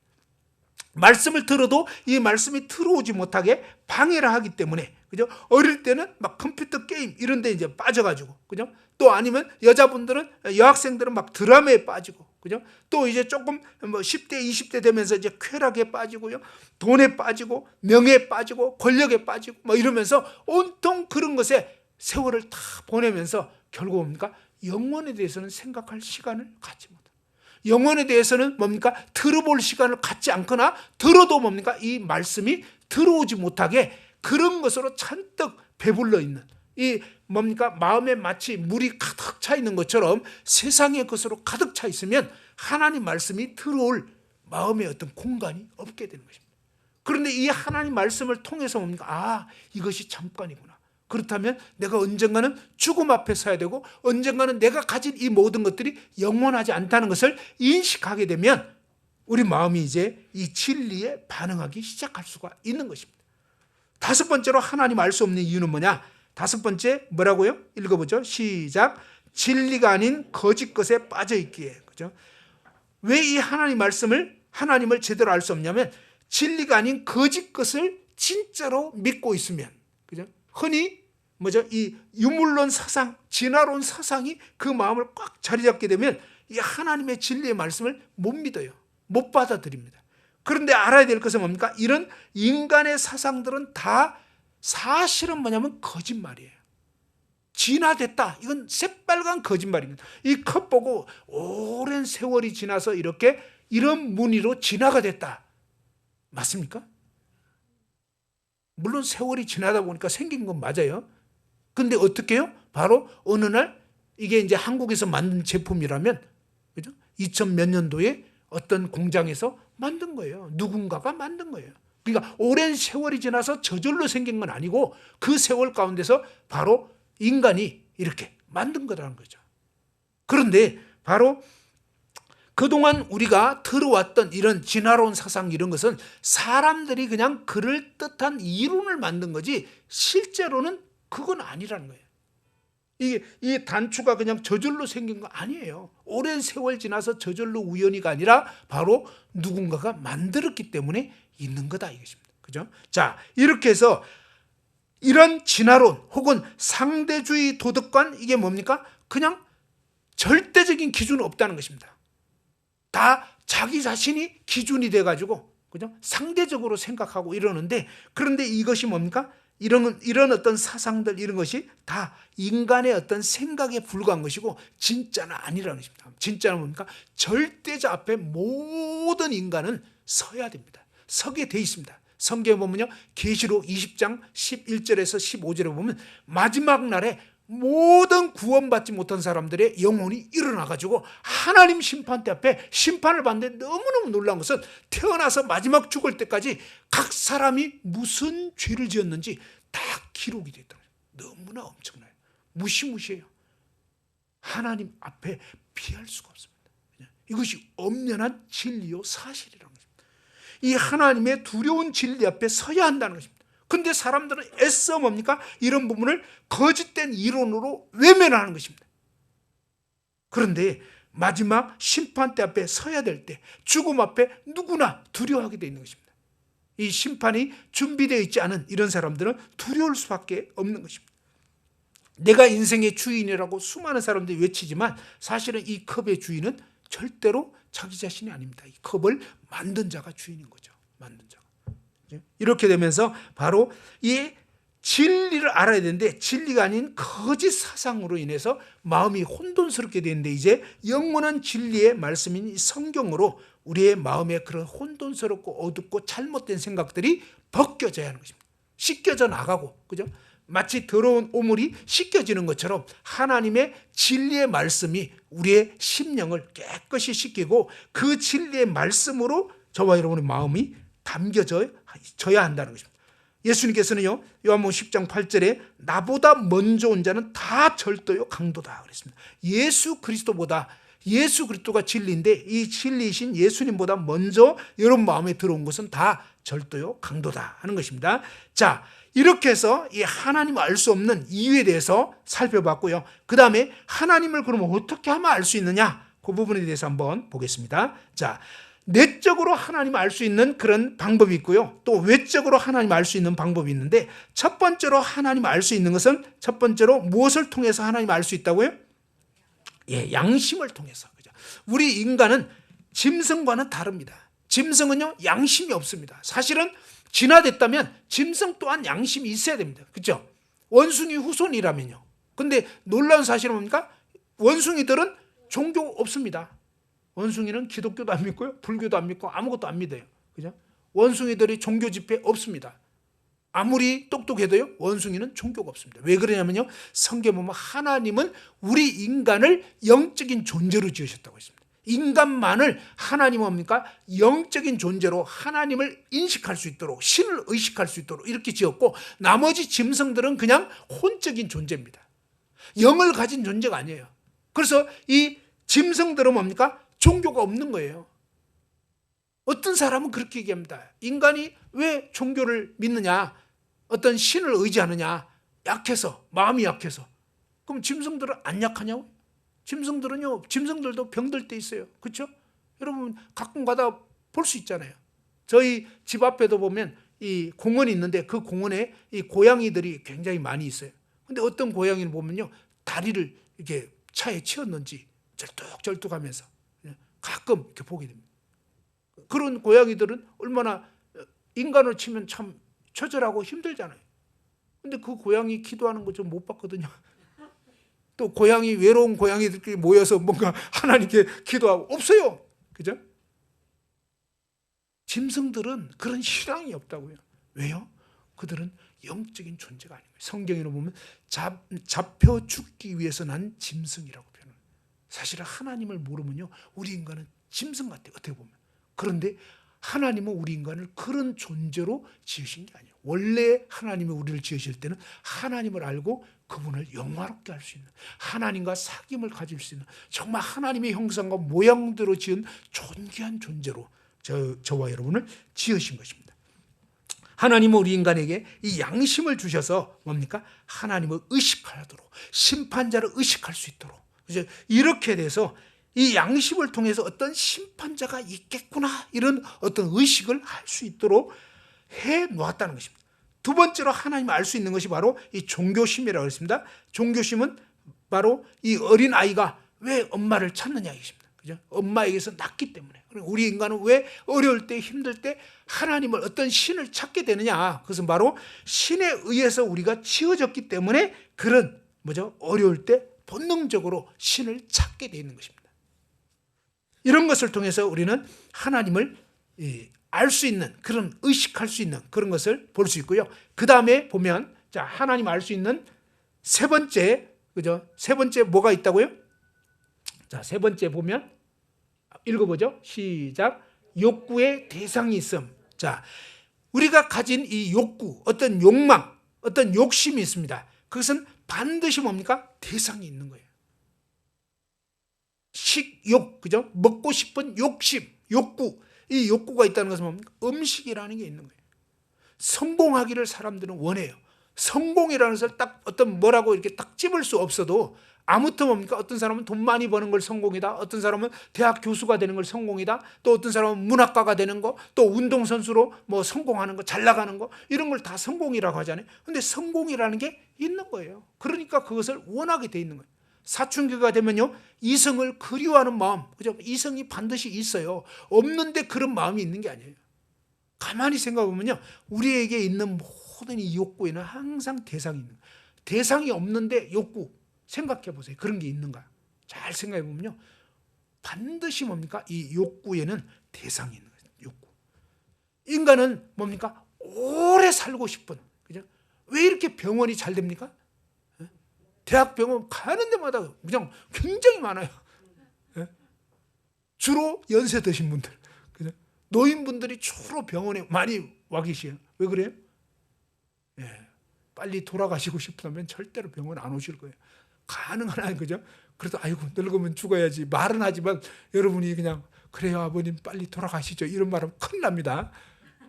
말씀을 들어도 이 말씀이 들어오지 못하게 방해를 하기 때문에, 그죠? 어릴 때는 막 컴퓨터 게임 이런 데 이제 빠져가지고, 그죠? 또 아니면 여자분들은, 여학생들은 막 드라마에 빠지고, 그죠? 또 이제 조금 뭐 10대 20대 되면서 이제 쾌락에 빠지고요, 돈에 빠지고, 명예에 빠지고, 권력에 빠지고 뭐 이러면서 온통 그런 것에 세월을 다 보내면서 결국 뭡니까? 영혼에 대해서는 생각할 시간을 갖지 못합니다. 영혼에 대해서는 뭡니까? 들어볼 시간을 갖지 않거나 들어도 뭡니까? 이 말씀이 들어오지 못하게 그런 것으로 잔뜩 배불러 있는 이 뭡니까? 마음에 마치 물이 가득 차 있는 것처럼 세상의 것으로 가득 차 있으면 하나님 말씀이 들어올 마음의 어떤 공간이 없게 되는 것입니다. 그런데 이 하나님 말씀을 통해서 뭡니까? 아, 이것이 잠깐이구나. 그렇다면 내가 언젠가는 죽음 앞에 서야 되고 언젠가는 내가 가진 이 모든 것들이 영원하지 않다는 것을 인식하게 되면 우리 마음이 이제 이 진리에 반응하기 시작할 수가 있는 것입니다. 다섯 번째로 하나님 알 수 없는 이유는 뭐냐? 다섯 번째 뭐라고요? 읽어보죠. 시작. 진리가 아닌 거짓 것에 빠져 있기에. 그죠? 왜 이 하나님을 제대로 알 수 없냐면 진리가 아닌 거짓 것을 진짜로 믿고 있으면, 그죠? 흔히 이 유물론 사상, 진화론 사상이 그 마음을 꽉 자리 잡게 되면 이 하나님의 진리의 말씀을 못 믿어요. 못 받아들입니다. 그런데 알아야 될 것은 뭡니까? 이런 인간의 사상들은 다 사실은 뭐냐면 거짓말이에요. 진화됐다. 이건 새빨간 거짓말입니다. 이 컵 보고 오랜 세월이 지나서 이렇게 이런 무늬로 진화가 됐다. 맞습니까? 물론 세월이 지나다 보니까 생긴 건 맞아요. 근데 어떻게 해요? 바로 어느 날 이게 이제 한국에서 만든 제품이라면, 그죠? 2000 몇 년도에 어떤 공장에서 만든 거예요. 누군가가 만든 거예요. 그러니까 오랜 세월이 지나서 저절로 생긴 건 아니고 그 세월 가운데서 바로 인간이 이렇게 만든 거라는 거죠. 그런데 바로 그동안 우리가 들어왔던 이런 진화론 사상 이런 것은 사람들이 그냥 그럴듯한 이론을 만든 거지 실제로는 그건 아니라는 거예요. 이 단추가 그냥 저절로 생긴 거 아니에요. 오랜 세월 지나서 저절로 우연히가 아니라 바로 누군가가 만들었기 때문에 있는 거다 이것입니다. 그죠? 자, 이렇게 해서 이런 진화론 혹은 상대주의 도덕관, 이게 뭡니까? 그냥 절대적인 기준은 없다는 것입니다. 다 자기 자신이 기준이 돼가지고, 그죠? 상대적으로 생각하고 이러는데, 그런데 이것이 뭡니까? 이런 어떤 사상들, 이런 것이 다 인간의 어떤 생각에 불과한 것이고 진짜는 아니라는 것입니다. 진짜는 뭡니까? 절대자 앞에 모든 인간은 서야 됩니다. 서게 돼 있습니다. 성경에 보면요, 계시록 20장 11절에서 15절에 보면 마지막 날에 모든 구원받지 못한 사람들의 영혼이 일어나가지고 하나님 심판대 앞에 심판을 받는데 너무너무 놀라운 것은 태어나서 마지막 죽을 때까지 각 사람이 무슨 죄를 지었는지 다 기록이 됐다. 너무나 엄청나요. 무시무시해요. 하나님 앞에 피할 수가 없습니다. 이것이 엄연한 진리요 사실이라는 것입니다. 이 하나님의 두려운 진리 앞에 서야 한다는 것입니다. 근데 사람들은 애써 뭡니까? 이런 부분을 거짓된 이론으로 외면하는 것입니다. 그런데 마지막 심판대 앞에 서야 될 때 죽음 앞에 누구나 두려워하게 되어 있는 것입니다. 이 심판이 준비되어 있지 않은 이런 사람들은 두려울 수밖에 없는 것입니다. 내가 인생의 주인이라고 수많은 사람들이 외치지만 사실은 이 컵의 주인은 절대로 자기 자신이 아닙니다. 이 컵을 만든 자가 주인인 거죠. 만든 자가. 이렇게 되면서 바로 이 진리를 알아야 되는데 진리가 아닌 거짓 사상으로 인해서 마음이 혼돈스럽게 되는데 이제 영원한 진리의 말씀인 이 성경으로 우리의 마음에 그런 혼돈스럽고 어둡고 잘못된 생각들이 벗겨져야 하는 것입니다. 씻겨져 나가고, 그죠? 마치 더러운 오물이 씻겨지는 것처럼 하나님의 진리의 말씀이 우리의 심령을 깨끗이 씻기고 그 진리의 말씀으로 저와 여러분의 마음이 담겨져야 한다는 것입니다. 예수님께서는요, 요한복음 10장 8절에 나보다 먼저 온 자는 다 절도요 강도다 그랬습니다. 예수 그리스도가 진리인데 이 진리이신 예수님보다 먼저 여러분 마음에 들어온 것은 다 절도요 강도다 하는 것입니다. 자, 이렇게 해서 이 하나님을 알 수 없는 이유에 대해서 살펴봤고요. 그 다음에 하나님을 그러면 어떻게 하면 알 수 있느냐, 그 부분에 대해서 한번 보겠습니다. 자, 내적으로 하나님을 알 수 있는 그런 방법이 있고요. 또 외적으로 하나님을 알 수 있는 방법이 있는데 첫 번째로 하나님을 알 수 있는 것은 첫 번째로 무엇을 통해서 하나님을 알 수 있다고요? 예, 양심을 통해서. 그죠? 우리 인간은 짐승과는 다릅니다. 짐승은요, 양심이 없습니다. 사실은 진화됐다면 짐승 또한 양심이 있어야 됩니다. 그렇죠? 원숭이 후손이라면요. 근데 놀라운 사실은 뭡니까? 원숭이들은 종교 없습니다. 원숭이는 기독교도 안 믿고요, 불교도 안 믿고 아무것도 안 믿어요. 그죠? 원숭이들이 종교 집회 없습니다. 아무리 똑똑해도요, 원숭이는 종교가 없습니다. 왜 그러냐면요, 성경 보면 하나님은 우리 인간을 영적인 존재로 지으셨다고 했습니다. 인간만을 하나님은 뭡니까? 영적인 존재로 하나님을 인식할 수 있도록, 신을 의식할 수 있도록 이렇게 지었고, 나머지 짐승들은 그냥 혼적인 존재입니다. 영을 가진 존재가 아니에요. 그래서 이 짐승들은 뭡니까? 종교가 없는 거예요. 어떤 사람은 그렇게 얘기합니다. 인간이 왜 종교를 믿느냐? 어떤 신을 의지하느냐? 약해서, 마음이 약해서. 그럼 짐승들은 안 약하냐고? 짐승들은요, 짐승들도 병들 때 있어요. 그렇죠? 여러분 가끔 가다 볼 수 있잖아요. 저희 집 앞에도 보면 이 공원이 있는데 그 공원에 이 고양이들이 굉장히 많이 있어요. 근데 어떤 고양이를 보면요, 다리를 이렇게 차에 치었는지 절뚝절뚝하면서 가끔 이렇게 보게 됩니다. 그런 고양이들은 얼마나 인간으로 치면 참 처절하고 힘들잖아요. 근데 그 고양이 기도하는 거 좀 못 봤거든요. 또 고양이, 외로운 고양이들끼리 모여서 뭔가 하나님께 기도하고 없어요. 그죠? 짐승들은 그런 실황이 없다고요. 왜요? 그들은 영적인 존재가 아닌 거예요. 성경에는 보면 잡혀 죽기 위해서 난 짐승이라고 표현해요. 사실은 하나님을 모르면요, 우리 인간은 짐승 같아요. 어떻게 보면. 그런데 하나님은 우리 인간을 그런 존재로 지으신 게 아니에요. 원래 하나님이 우리를 지으실 때는 하나님을 알고 그분을 영화롭게 할 수 있는, 하나님과 사귐을 가질 수 있는, 정말 하나님의 형상과 모양대로 지은 존귀한 존재로 저와 여러분을 지으신 것입니다. 하나님은 우리 인간에게 이 양심을 주셔서 뭡니까? 하나님을 의식하도록, 심판자를 의식할 수 있도록, 이렇게 돼서 이 양심을 통해서 어떤 심판자가 있겠구나, 이런 어떤 의식을 할 수 있도록 해 놓았다는 것입니다. 두 번째로 하나님을 알 수 있는 것이 바로 이 종교심이라고 했습니다. 종교심은 바로 이 어린 아이가 왜 엄마를 찾느냐 이것입니다. 그죠? 엄마에게서 낳기 때문에. 우리 인간은 왜 어려울 때, 힘들 때 하나님을, 어떤 신을 찾게 되느냐? 그것은 바로 신에 의해서 우리가 지어졌기 때문에 그런 어려울 때 본능적으로 신을 찾게 되어 있는 것입니다. 이런 것을 통해서 우리는 하나님을 알 수 있는, 그런 의식할 수 있는 그런 것을 볼 수 있고요. 그 다음에 보면, 자, 하나님 알 수 있는 세 번째, 그죠? 세 번째 뭐가 있다고요? 자, 세 번째 보면 읽어보죠. 시작. 욕구의 대상이 있음. 자, 우리가 가진 이 욕구, 어떤 욕망, 어떤 욕심이 있습니다. 그것은 반드시 뭡니까? 대상이 있는 거예요. 식욕, 그죠? 먹고 싶은 욕심, 욕구. 이 욕구가 있다는 것은 뭡니까? 음식이라는 게 있는 거예요. 성공하기를 사람들은 원해요. 성공이라는 것을 딱 어떤 뭐라고 이렇게 딱 집을 수 없어도, 아무튼 뭡니까? 어떤 사람은 돈 많이 버는 걸 성공이다. 어떤 사람은 대학 교수가 되는 걸 성공이다. 또 어떤 사람은 문학가가 되는 거, 또 운동선수로 뭐 성공하는 거, 잘 나가는 거, 이런 걸 다 성공이라고 하잖아요. 근데 성공이라는 게 있는 거예요. 그러니까 그것을 원하게 돼 있는 거예요. 사춘기가 되면요, 이성을 그리워하는 마음, 그죠? 이성이 반드시 있어요. 없는데 그런 마음이 있는 게 아니에요. 가만히 생각해 보면요, 우리에게 있는 모든 이 욕구에는 항상 대상이 있는 거예요. 대상이 없는데 욕구, 생각해 보세요. 그런 게 있는가? 잘 생각해 보면요, 반드시 뭡니까? 이 욕구에는 대상이 있는 거예요. 욕구. 인간은 뭡니까? 오래 살고 싶은, 그죠? 왜 이렇게 병원이 잘 됩니까? 대학병원 가는 데마다 그냥 굉장히 많아요. 주로 연세 드신 분들, 그죠? 노인분들이 주로 병원에 많이 와 계세요. 왜 그래요? 빨리 돌아가시고 싶다면 절대로 병원 안 오실 거예요. 가능한 한, 그죠? 그래도 아이고 늙으면 죽어야지 말은 하지만, 여러분이 그냥 그래요 아버님 빨리 돌아가시죠 이런 말하면 큰일 납니다.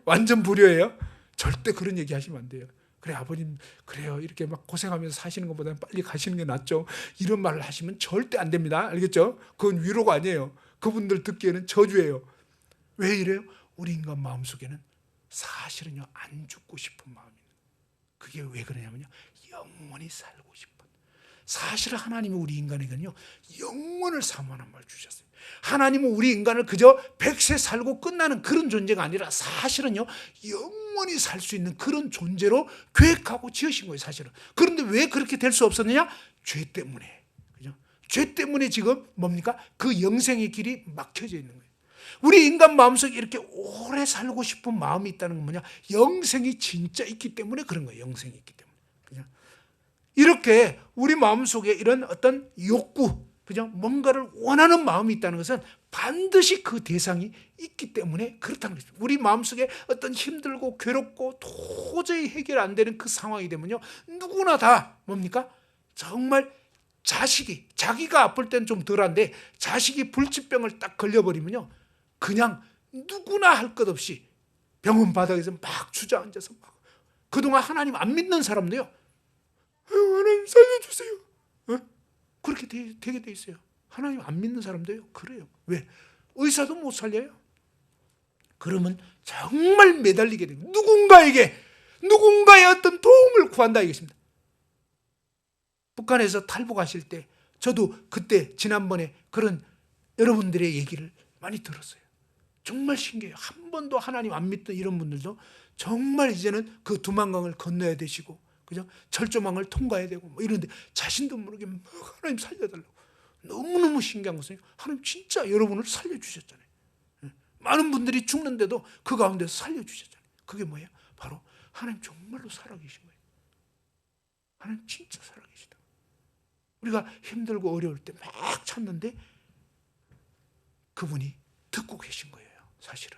완전 불효예요. 절대 그런 얘기 하시면 안 돼요. 그래 아버님 그래요 이렇게 막 고생하면서 사시는 것보다 빨리 가시는 게 낫죠, 이런 말을 하시면 절대 안 됩니다. 알겠죠? 그건 위로가 아니에요. 그분들 듣기에는 저주예요. 왜 이래요? 우리 인간 마음속에는 사실은요, 안 죽고 싶은 마음이 있는 거예요. 그게 왜 그러냐면요, 영원히 살고 싶은. 사실은 하나님이 우리 인간에게는요, 영원을 사모하는 말 주셨어요. 하나님은 우리 인간을 그저 100세 살고 끝나는 그런 존재가 아니라 사실은요, 영원히 살 수 있는 그런 존재로 계획하고 지으신 거예요, 사실은. 그런데 왜 그렇게 될 수 없었느냐? 죄 때문에. 그죠? 죄 때문에 지금 뭡니까? 그 영생의 길이 막혀져 있는 거예요. 우리 인간 마음속에 이렇게 오래 살고 싶은 마음이 있다는 건 뭐냐? 영생이 진짜 있기 때문에 그런 거예요. 영생이 있기 때문에. 그죠? 이렇게 우리 마음속에 이런 어떤 욕구, 그죠? 뭔가를 원하는 마음이 있다는 것은 반드시 그 대상이 있기 때문에 그렇다는 것입니다. 우리 마음속에 어떤 힘들고 괴롭고 도저히 해결 안 되는 그 상황이 되면요, 누구나 다 뭡니까? 정말 자식이, 자기가 아플 때는 좀 덜한데 자식이 불치병을 딱 걸려버리면요, 그냥 누구나 할 것 없이 병원 바닥에서 막 주저앉아서 막, 그동안 하나님 안 믿는 사람도요, 하나님 살려주세요, 그렇게 되게 돼 있어요. 하나님 안 믿는 사람도요 그래요. 왜? 의사도 못 살려요. 그러면 정말 매달리게 됩니다. 누군가의 어떤 도움을 구한다 이것입니다. 북한에서 탈북하실 때 저도 그때 지난번에 그런 여러분들의 얘기를 많이 들었어요. 정말 신기해요. 한 번도 하나님 안 믿던 이런 분들도 정말 이제는 그 두만강을 건너야 되시고, 그죠? 철조망을 통과해야 되고 뭐 이런데 자신도 모르게 막 하나님 살려달라고. 너무너무 신기한 것은 하나님 진짜 여러분을 살려주셨잖아요. 많은 분들이 죽는데도 그 가운데서 살려주셨잖아요. 그게 뭐예요? 바로 하나님 정말로 살아계신 거예요. 하나님 진짜 살아계시다. 우리가 힘들고 어려울 때 막 찾는데 그분이 듣고 계신 거예요, 사실은.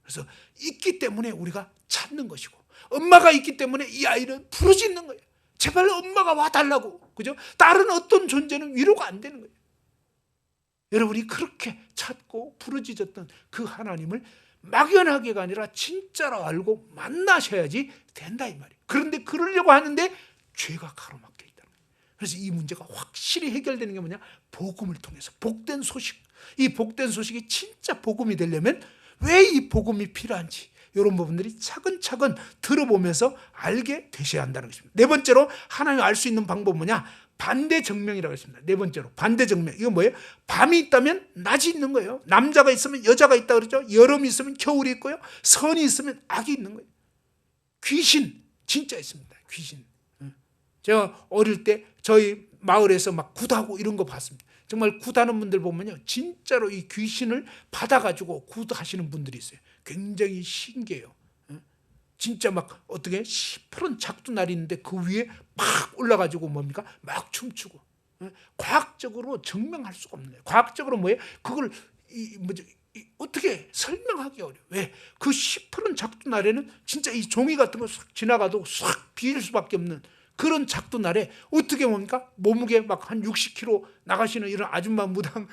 그래서 있기 때문에 우리가 찾는 것이고, 엄마가 있기 때문에 이 아이는 부르짖는 거예요. 제발 엄마가 와달라고. 그죠? 다른 어떤 존재는 위로가 안 되는 거예요. 여러분이 그렇게 찾고 부르짖었던 그 하나님을 막연하게가 아니라 진짜로 알고 만나셔야지 된다 이 말이에요. 그런데 그러려고 하는데 죄가 가로막혀 있다는 거예요. 그래서 이 문제가 확실히 해결되는 게 뭐냐? 복음을 통해서, 복된 소식. 이 복된 소식이 진짜 복음이 되려면 왜 이 복음이 필요한지 이런 부분들이 차근차근 들어보면서 알게 되셔야 한다는 것입니다. 네 번째로 하나님을 알 수 있는 방법은 뭐냐? 반대정명이라고 했습니다. 네 번째로 반대정명. 이건 뭐예요? 밤이 있다면 낮이 있는 거예요. 남자가 있으면 여자가 있다 그러죠. 여름이 있으면 겨울이 있고요. 선이 있으면 악이 있는 거예요. 귀신 진짜 있습니다. 귀신. 제가 어릴 때 저희 마을에서 막 굿하고 이런 거 봤습니다. 정말 굿하는 분들 보면요, 진짜로 이 귀신을 받아가지고 굿하시는 분들이 있어요. 굉장히 신기해요. 진짜 막 어떻게 시퍼런 작두날이 있는데 그 위에 막 올라가지고 뭡니까? 막 춤추고. 과학적으로 증명할 수가 없는 거예요. 과학적으로 뭐예요? 그걸 어떻게 설명하기 어려워요. 왜? 그 시퍼런 작두날에는 진짜 이 종이 같은 거 싹 지나가도 싹 비일 수밖에 없는 그런 작두날에 어떻게 뭡니까? 몸무게 막 한 60kg 나가시는 이런 아줌마 무당,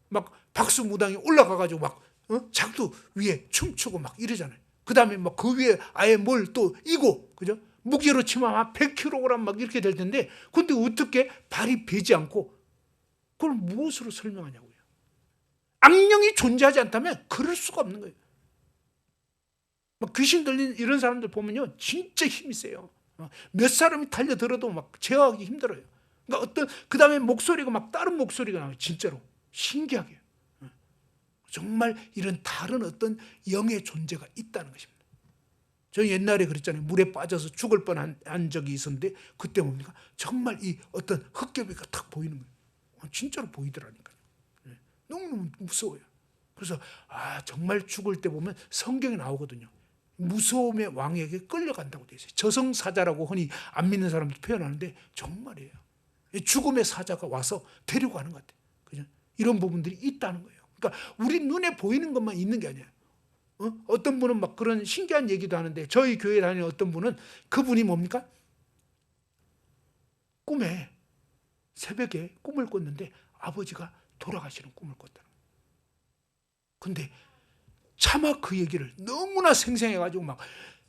막 박수 무당이 올라가가지고 막 작두 위에 춤추고 막 이러잖아요. 그 다음에 막 그 위에 아예 뭘 또 이고, 그죠? 무게로 치면 한 100kg 막 이렇게 될 텐데, 근데 어떻게 발이 베지 않고 그걸 무엇으로 설명하냐고요. 악령이 존재하지 않다면 그럴 수가 없는 거예요. 막 귀신 들린 이런 사람들 보면요, 진짜 힘이 세요. 몇 사람이 달려들어도 막 제어하기 힘들어요. 그러니까 어떤 그 다음에 목소리가 막 다른 목소리가 나와요. 진짜로 신기하게. 정말 이런 다른 어떤 영의 존재가 있다는 것입니다. 저 옛날에 그랬잖아요. 물에 빠져서 죽을 뻔한 적이 있었는데 그때 뭡니까? 정말 이 어떤 흙개비가 탁 보이는 거예요. 진짜로 보이더라니까요. 너무너무 무서워요. 그래서 정말 죽을 때 보면 성경에 나오거든요. 무서움의 왕에게 끌려간다고 되어 있어요. 저승사자라고 흔히 안 믿는 사람들 표현하는데 정말이에요. 죽음의 사자가 와서 데리고 가는 것 같아요. 그죠? 이런 부분들이 있다는 거예요. 그러니까 우리 눈에 보이는 것만 있는 게 아니에요. 어떤 분은 막 그런 신기한 얘기도 하는데, 저희 교회에 다니는 어떤 분은 그분이 뭡니까? 꿈에 새벽에 꿈을 꿨는데 아버지가 돌아가시는 꿈을 꿨다. 근데 차마 그 얘기를 너무나 생생해가지고 막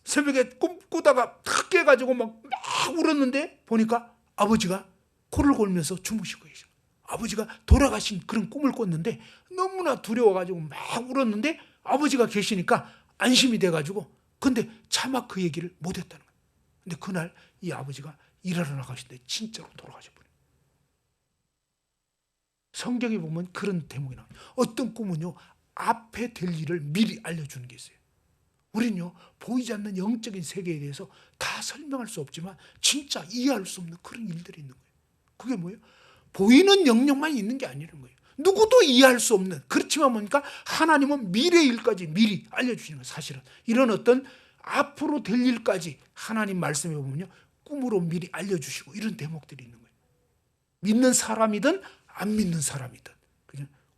새벽에 꿈꾸다가 탁 깨가지고 막 울었는데 보니까 아버지가 코를 골면서 주무시고 계셔. 아버지가 돌아가신 그런 꿈을 꿨는데 너무나 두려워가지고 막 울었는데 아버지가 계시니까 안심이 돼가지고, 근데 차마 그 얘기를 못했다는 거예요. 근데 그날 이 아버지가 일하러 나가시는데 진짜로 돌아가셔버려요. 성경에 보면 그런 대목이 나와요. 어떤 꿈은요, 앞에 될 일을 미리 알려주는 게 있어요. 우리는요, 보이지 않는 영적인 세계에 대해서 다 설명할 수 없지만 진짜 이해할 수 없는 그런 일들이 있는 거예요. 그게 뭐예요? 보이는 영역만 있는 게 아니라는 거예요. 누구도 이해할 수 없는, 그렇지만 뭡니까? 하나님은 미래의 일까지 미리 알려주시는 거예요. 사실은 이런 어떤 앞으로 될 일까지 하나님 말씀에 보면요, 꿈으로 미리 알려주시고 이런 대목들이 있는 거예요. 믿는 사람이든 안 믿는 사람이든.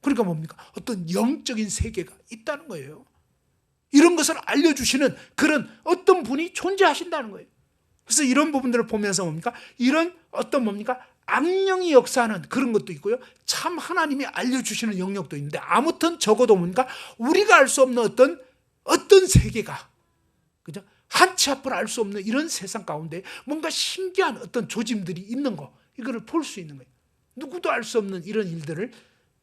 그러니까 뭡니까? 어떤 영적인 세계가 있다는 거예요. 이런 것을 알려주시는 그런 어떤 분이 존재하신다는 거예요. 그래서 이런 부분들을 보면서 뭡니까? 이런 어떤 뭡니까? 악령이 역사하는 그런 것도 있고요. 참 하나님이 알려주시는 영역도 있는데, 아무튼 적어도 뭡니까? 우리가 알 수 없는 어떤 세계가, 그죠? 한치 앞을 알 수 없는 이런 세상 가운데 뭔가 신기한 어떤 조짐들이 있는 거, 이거를 볼 수 있는 거예요. 누구도 알 수 없는 이런 일들을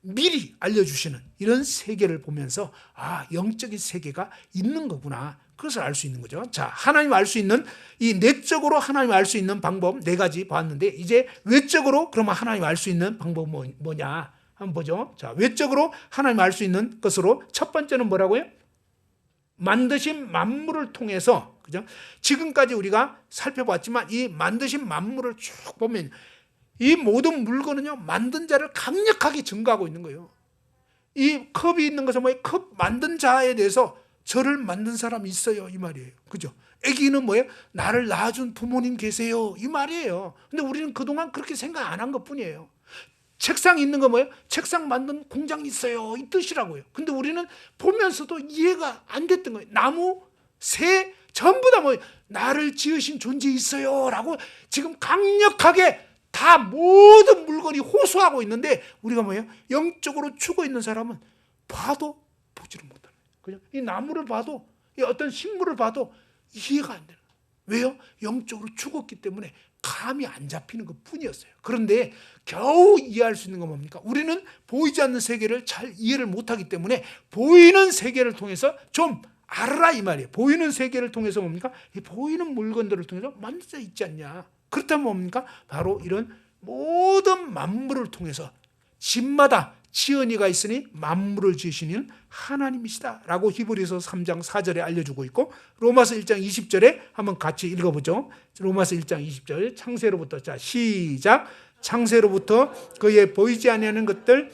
미리 알려주시는 이런 세계를 보면서, 아, 영적인 세계가 있는 거구나, 그것을 알 수 있는 거죠. 자, 하나님 알 수 있는, 이 내적으로 하나님 알 수 있는 방법 4가지 봤는데, 이제 외적으로 그러면 하나님 알 수 있는 방법은 뭐냐 한번 보죠. 자, 외적으로 하나님 알 수 있는 것으로 첫 번째는 뭐라고요? 만드신 만물을 통해서, 그죠? 지금까지 우리가 살펴봤지만 이 만드신 만물을 쭉 보면 이 모든 물건은요, 만든 자를 강력하게 증거하고 있는 거예요. 이 컵이 있는 것은 뭐예요? 컵 만든 자에 대해서 저를 만든 사람이 있어요, 이 말이에요. 그죠? 아기는 뭐예요? 나를 낳아준 부모님 계세요, 이 말이에요. 근데 우리는 그동안 그렇게 생각 안 한 것뿐이에요. 책상 있는 거 뭐예요? 책상 만든 공장이 있어요, 이 뜻이라고요. 근데 우리는 보면서도 이해가 안 됐던 거예요. 나무, 새, 전부 다 뭐예요? 나를 지으신 존재 있어요 라고 지금 강력하게 다 모든 물건이 호소하고 있는데, 우리가 뭐예요? 영적으로 죽어 있는 사람은 봐도 보지를 못하는 거예요. 이 나무를 봐도, 이 어떤 식물을 봐도 이해가 안 되는 거예요. 왜요? 영적으로 죽었기 때문에 감이 안 잡히는 것 뿐이었어요. 그런데 겨우 이해할 수 있는 건 뭡니까? 우리는 보이지 않는 세계를 잘 이해를 못하기 때문에 보이는 세계를 통해서 좀 알아라, 이 말이에요. 보이는 세계를 통해서 뭡니까? 이 보이는 물건들을 통해서 만들어져 있지 않냐. 그렇다면 뭡니까? 바로 이런 모든 만물을 통해서 집마다 지은이가 있으니 만물을 지으시는 하나님이시다 라고 히브리서 3장 4절에 알려주고 있고, 로마서 1장 20절에 한번 같이 읽어보죠. 로마서 1장 20절 창세로부터, 자 시작. 창세로부터 그의 보이지 아니하는 것들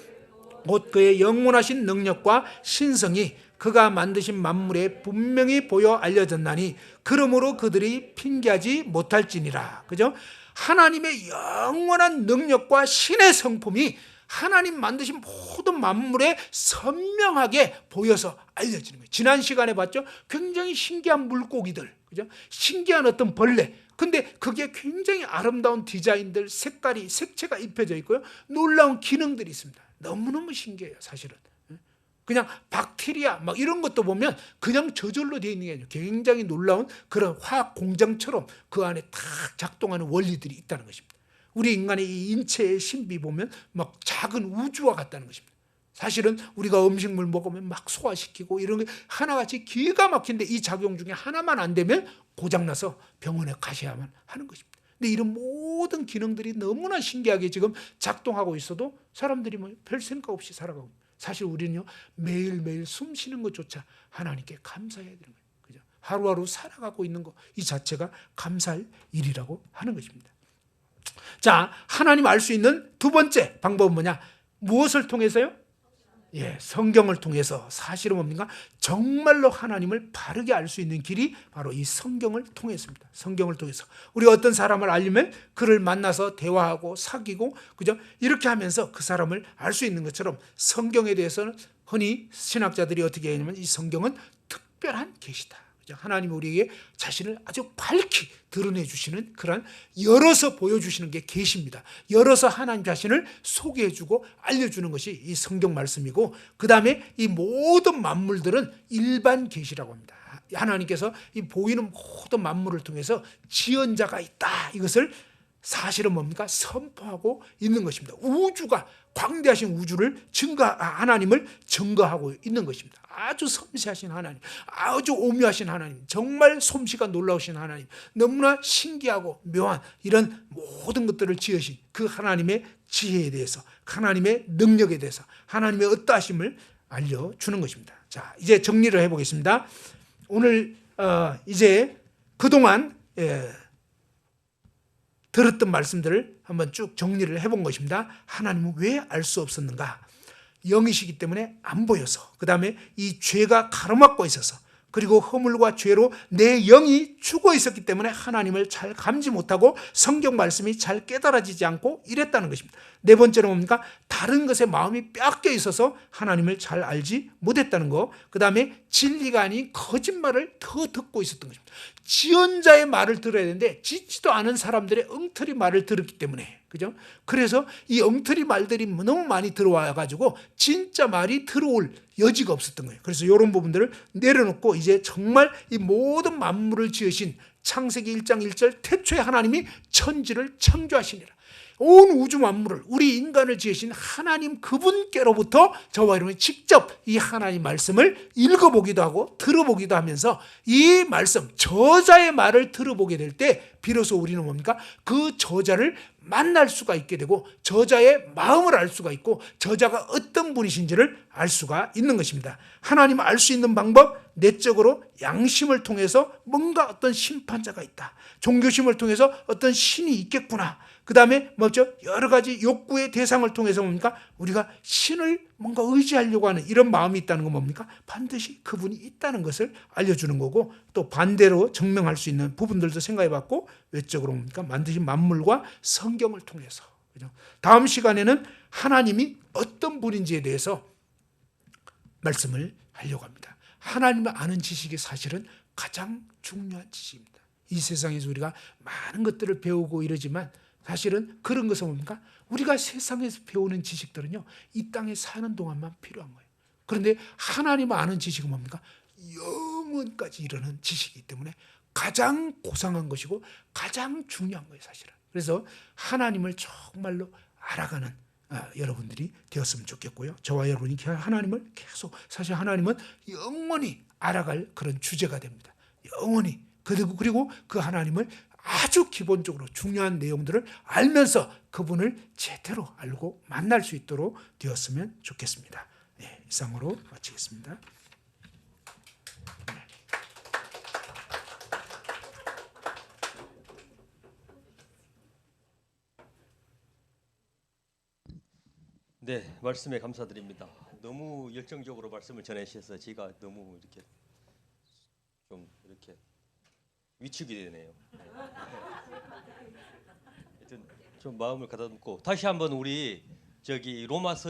곧 그의 영원하신 능력과 신성이 그가 만드신 만물에 분명히 보여 알려졌나니 그러므로 그들이 핑계하지 못할지니라. 그죠? 하나님의 영원한 능력과 신의 성품이 하나님 만드신 모든 만물에 선명하게 보여서 알려지는 거예요. 지난 시간에 봤죠? 굉장히 신기한 물고기들, 그죠? 신기한 어떤 벌레. 근데 그게 굉장히 아름다운 디자인들, 색깔이, 색채가 입혀져 있고요. 놀라운 기능들이 있습니다. 너무너무 신기해요, 사실은. 그냥 박테리아 막 이런 것도 보면 그냥 저절로 되어 있는 게 아니에요. 굉장히 놀라운 그런 화학 공장처럼 그 안에 딱 작동하는 원리들이 있다는 것입니다. 우리 인간의 이 인체의 신비 보면 막 작은 우주와 같다는 것입니다. 사실은 우리가 음식물 먹으면 막 소화시키고 이런 게 하나같이 기가 막힌데, 이 작용 중에 하나만 안 되면 고장나서 병원에 가셔야만 하는 것입니다. 근데 이런 모든 기능들이 너무나 신기하게 지금 작동하고 있어도 사람들이 뭐 별 생각 없이 살아가고 있습니다. 사실 우리는요, 매일매일 숨 쉬는 것조차 하나님께 감사해야 되는 거예요. 그죠? 하루하루 살아가고 있는 것, 이 자체가 감사할 일이라고 하는 것입니다. 자, 하나님 알 수 있는 두 번째 방법은 뭐냐? 무엇을 통해서요? 예, 성경을 통해서. 사실은 뭡니까? 정말로 하나님을 바르게 알 수 있는 길이 바로 이 성경을 통해서입니다. 성경을 통해서 우리가 어떤 사람을 알려면 그를 만나서 대화하고 사귀고, 그죠? 이렇게 하면서 그 사람을 알 수 있는 것처럼 성경에 대해서는 흔히 신학자들이 어떻게 하냐면 이 성경은 특별한 계시다. 하나님이 우리에게 자신을 아주 밝히 드러내 주시는 그런, 열어서 보여주시는 게 계시입니다. 열어서 하나님 자신을 소개해주고 알려주는 것이 이 성경 말씀이고, 그 다음에 이 모든 만물들은 일반 계시라고 합니다. 하나님께서 이 보이는 모든 만물을 통해서 지연자가 있다, 이것을 사실은 뭡니까? 선포하고 있는 것입니다. 우주가, 광대하신 우주를 하나님을 증거하고 있는 것입니다. 아주 섬세하신 하나님, 아주 오묘하신 하나님, 정말 솜씨가 놀라우신 하나님, 너무나 신기하고 묘한 이런 모든 것들을 지으신 그 하나님의 지혜에 대해서, 하나님의 능력에 대해서, 하나님의 어떠하심을 알려주는 것입니다. 자, 이제 정리를 해보겠습니다. 오늘 이제 그동안 들었던 말씀들을 한번 쭉 정리를 해본 것입니다. 하나님은 왜 알 수 없었는가? 영이시기 때문에 안 보여서, 그 다음에 이 죄가 가로막고 있어서, 그리고 허물과 죄로 내 영이 죽어 있었기 때문에 하나님을 잘 감지 못하고 성경 말씀이 잘 깨달아지지 않고 이랬다는 것입니다. 네 번째로 뭡니까? 다른 것에 마음이 뺏겨 있어서 하나님을 잘 알지 못했다는 거. 그 다음에 진리가 아닌 거짓말을 더 듣고 있었던 것입니다. 지언자의 말을 들어야 되는데 짓지도 않은 사람들의 엉터리 말을 들었기 때문에, 그죠? 그래서 이 엉터리 말들이 너무 많이 들어와 가지고 진짜 말이 들어올 여지가 없었던 거예요. 그래서 이런 부분들을 내려놓고 이제 정말 이 모든 만물을 지으신 창세기 1장 1절 태초에 하나님이 천지를 창조하시니라. 온 우주 만물을, 우리 인간을 지으신 하나님 그분께로부터 저와 여러분이 직접 이 하나님 말씀을 읽어보기도 하고 들어보기도 하면서 이 말씀, 저자의 말을 들어보게 될 때 비로소 우리는 뭡니까? 그 저자를 만날 수가 있게 되고 저자의 마음을 알 수가 있고 저자가 어떤 분이신지를 알 수가 있는 것입니다. 하나님을 알 수 있는 방법, 내적으로 양심을 통해서 뭔가 어떤 심판자가 있다. 종교심을 통해서 어떤 신이 있겠구나. 그 다음에 뭐죠? 여러 가지 욕구의 대상을 통해서 뭡니까? 우리가 신을 뭔가 의지하려고 하는 이런 마음이 있다는 건 뭡니까? 반드시 그분이 있다는 것을 알려주는 거고, 또 반대로 증명할 수 있는 부분들도 생각해 봤고, 외적으로 뭡니까? 반드시 만물과 성경을 통해서. 그죠? 다음 시간에는 하나님이 어떤 분인지에 대해서 말씀을 하려고 합니다. 하나님을 아는 지식이 사실은 가장 중요한 지식입니다. 이 세상에서 우리가 많은 것들을 배우고 이러지만 사실은 그런 것은 뭡니까? 우리가 세상에서 배우는 지식들은요, 이 땅에 사는 동안만 필요한 거예요. 그런데 하나님을 아는 지식은 뭡니까? 영원까지 이르는 지식이기 때문에 가장 고상한 것이고 가장 중요한 거예요, 사실은. 그래서 하나님을 정말로 알아가는 여러분들이 되었으면 좋겠고요. 저와 여러분이 하나님을 계속, 사실 하나님은 영원히 알아갈 그런 주제가 됩니다. 영원히. 그리고 그 하나님을 아주 기본적으로 중요한 내용들을 알면서 그분을 제대로 알고 만날 수 있도록 되었으면 좋겠습니다. 네, 이상으로 마치겠습니다. 네, 말씀에 감사드립니다. 너무 열정적으로 말씀을 전해주셔서 제가 너무 이렇게 좀 이렇게 위축이 되네요. 하여튼 좀 마음을 가다듬고 다시 한번 우리 로마서